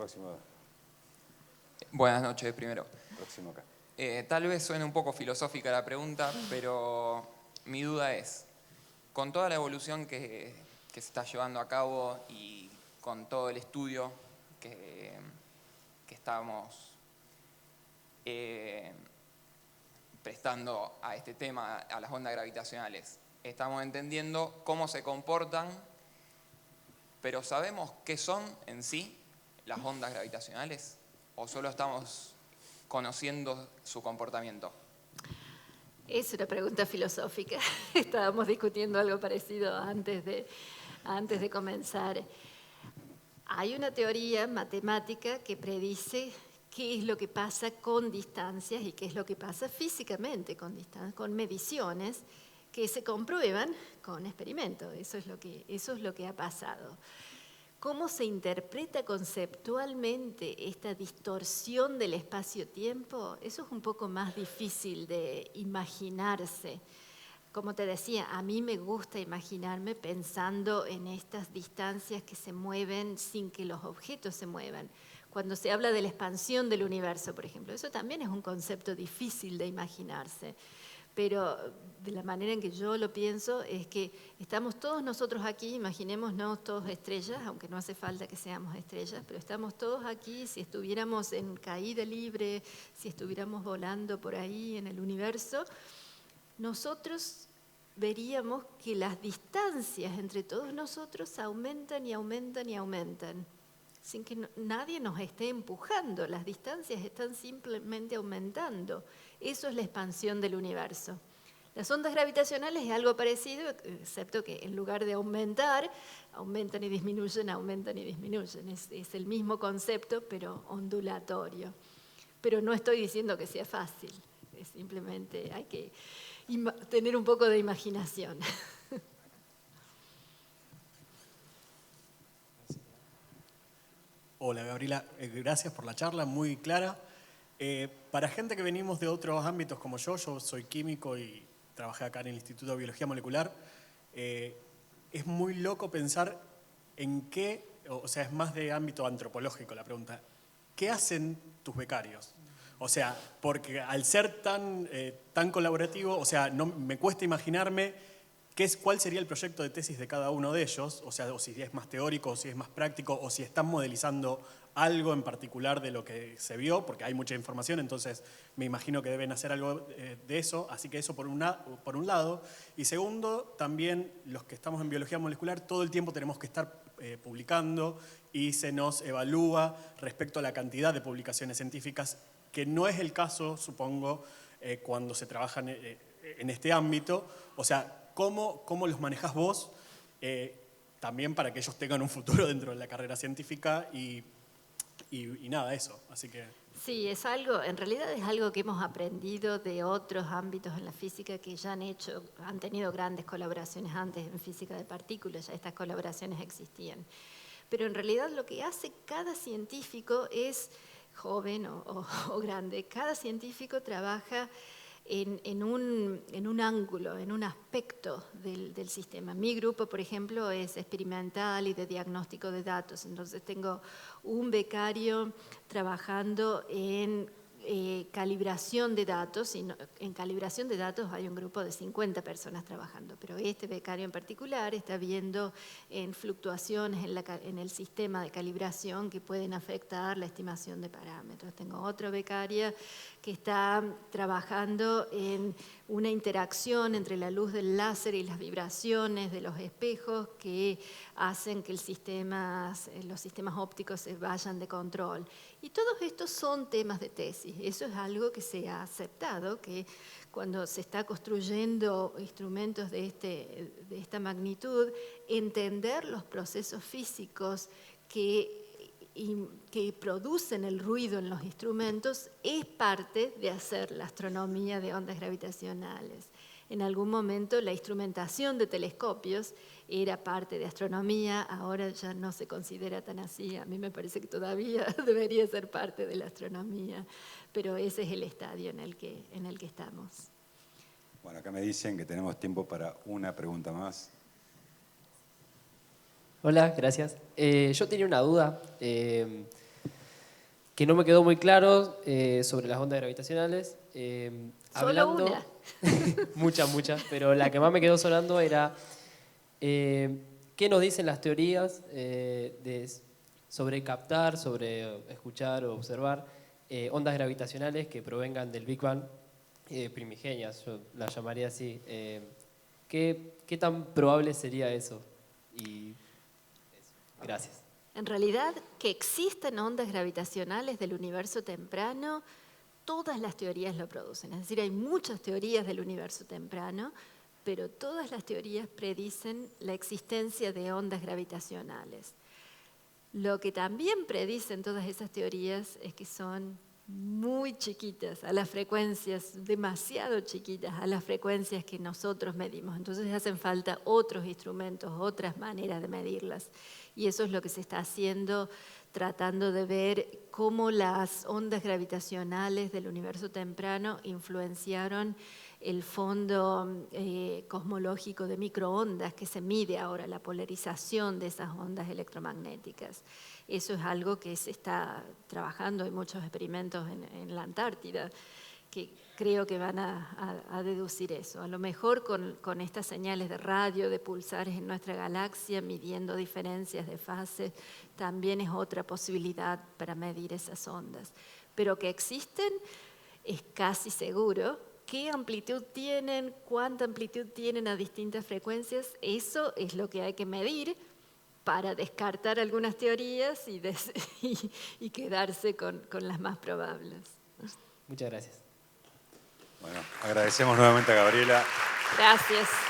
Buenas noches, primero. El próximo acá. Tal vez suene un poco filosófica la pregunta, pero mi duda es, con toda la evolución que se está llevando a cabo y con todo el estudio que estamos prestando a este tema, a las ondas gravitacionales, estamos entendiendo cómo se comportan, pero ¿sabemos qué son en sí las ondas gravitacionales? ¿O solo estamos conociendo su comportamiento? Es una pregunta filosófica. Estábamos discutiendo algo parecido antes de comenzar. Hay una teoría matemática que predice qué es lo que pasa con distancias y qué es lo que pasa físicamente con distancias, con mediciones que se comprueban con experimentos. Eso es lo que ha pasado. ¿Cómo se interpreta conceptualmente esta distorsión del espacio-tiempo? Eso es un poco más difícil de imaginarse. Como te decía, a mí me gusta imaginarme pensando en estas distancias que se mueven sin que los objetos se muevan. Cuando se habla de la expansión del universo, por ejemplo, eso también es un concepto difícil de imaginarse. Pero de la manera en que yo lo pienso es que estamos todos nosotros aquí, imaginémonos todos estrellas, aunque no hace falta que seamos estrellas, pero estamos todos aquí, si estuviéramos en caída libre, si estuviéramos volando por ahí en el universo, nosotros veríamos que las distancias entre todos nosotros aumentan y aumentan y aumentan, sin que nadie nos esté empujando, las distancias están simplemente aumentando. Eso es la expansión del universo. Las ondas gravitacionales es algo parecido, excepto que en lugar de aumentar, aumentan y disminuyen, aumentan y disminuyen. Es el mismo concepto, pero ondulatorio. Pero no estoy diciendo que sea fácil, simplemente hay que tener un poco de imaginación. Hola Gabriela, gracias por la charla, muy clara. Para gente que venimos de otros ámbitos como yo soy químico y trabajé acá en el Instituto de Biología Molecular, es muy loco pensar en qué, o sea, es más de ámbito antropológico la pregunta, ¿qué hacen tus becarios? O sea, porque al ser tan colaborativo, o sea, no, me cuesta imaginarme cuál sería el proyecto de tesis de cada uno de ellos, o sea, o si es más teórico, o si es más práctico, o si están modelizando algo en particular de lo que se vio, porque hay mucha información, entonces me imagino que deben hacer algo de eso, así que eso por un lado. Y segundo, también los que estamos en biología molecular, todo el tiempo tenemos que estar publicando y se nos evalúa respecto a la cantidad de publicaciones científicas, que no es el caso, supongo, cuando se trabaja en este ámbito. O sea, ¿cómo los manejás vos también para que ellos tengan un futuro dentro de la carrera científica y nada, eso? Así que... Sí, en realidad es algo que hemos aprendido de otros ámbitos en la física que ya han tenido grandes colaboraciones antes en física de partículas, ya estas colaboraciones existían. Pero en realidad lo que hace cada científico es, joven o grande, cada científico trabaja en un ángulo, en un aspecto del sistema. Mi grupo, por ejemplo, es experimental y de diagnóstico de datos. Entonces tengo un becario trabajando en calibración de datos. Y en calibración de datos hay un grupo de 50 personas trabajando, pero este becario en particular está viendo en fluctuaciones en el sistema de calibración que pueden afectar la estimación de parámetros. Tengo otra becaria que está trabajando en una interacción entre la luz del láser y las vibraciones de los espejos que hacen que los sistemas ópticos se vayan de control. Y todos estos son temas de tesis. Eso es algo que se ha aceptado, que cuando se está construyendo instrumentos de esta magnitud, entender los procesos físicos que producen el ruido en los instrumentos es parte de hacer la astronomía de ondas gravitacionales. En algún momento la instrumentación de telescopios era parte de astronomía, ahora ya no se considera tan así. A mí me parece que todavía debería ser parte de la astronomía, pero ese es el estadio en el que estamos. Bueno, acá me dicen que tenemos tiempo para una pregunta más. Hola, gracias. Yo tenía una duda que no me quedó muy claro sobre las ondas gravitacionales. Solo una. Muchas, pero la que más me quedó sonando era ¿qué nos dicen las teorías sobre captar, sobre escuchar o observar ondas gravitacionales que provengan del Big Bang primigenias? Yo las llamaría así. ¿Qué tan probable sería eso? Y gracias. En realidad, que existen ondas gravitacionales del universo temprano, todas las teorías lo producen. Es decir, hay muchas teorías del universo temprano, pero todas las teorías predicen la existencia de ondas gravitacionales. Lo que también predicen todas esas teorías es que son muy chiquitas, a las frecuencias demasiado chiquitas, a las frecuencias que nosotros medimos. Entonces hacen falta otros instrumentos, otras maneras de medirlas. Y eso es lo que se está haciendo, tratando de ver cómo las ondas gravitacionales del universo temprano influenciaron el fondo cosmológico de microondas que se mide ahora, la polarización de esas ondas electromagnéticas. Eso es algo que se está trabajando, hay muchos experimentos en la Antártida que creo que van a deducir eso. A lo mejor con estas señales de radio, de pulsares en nuestra galaxia, midiendo diferencias de fase, también es otra posibilidad para medir esas ondas. Pero que existen es casi seguro. ¿Qué amplitud tienen? ¿Cuánta amplitud tienen a distintas frecuencias? Eso es lo que hay que medir para descartar algunas teorías y quedarse con las más probables. Muchas gracias. Bueno, agradecemos nuevamente a Gabriela. Gracias.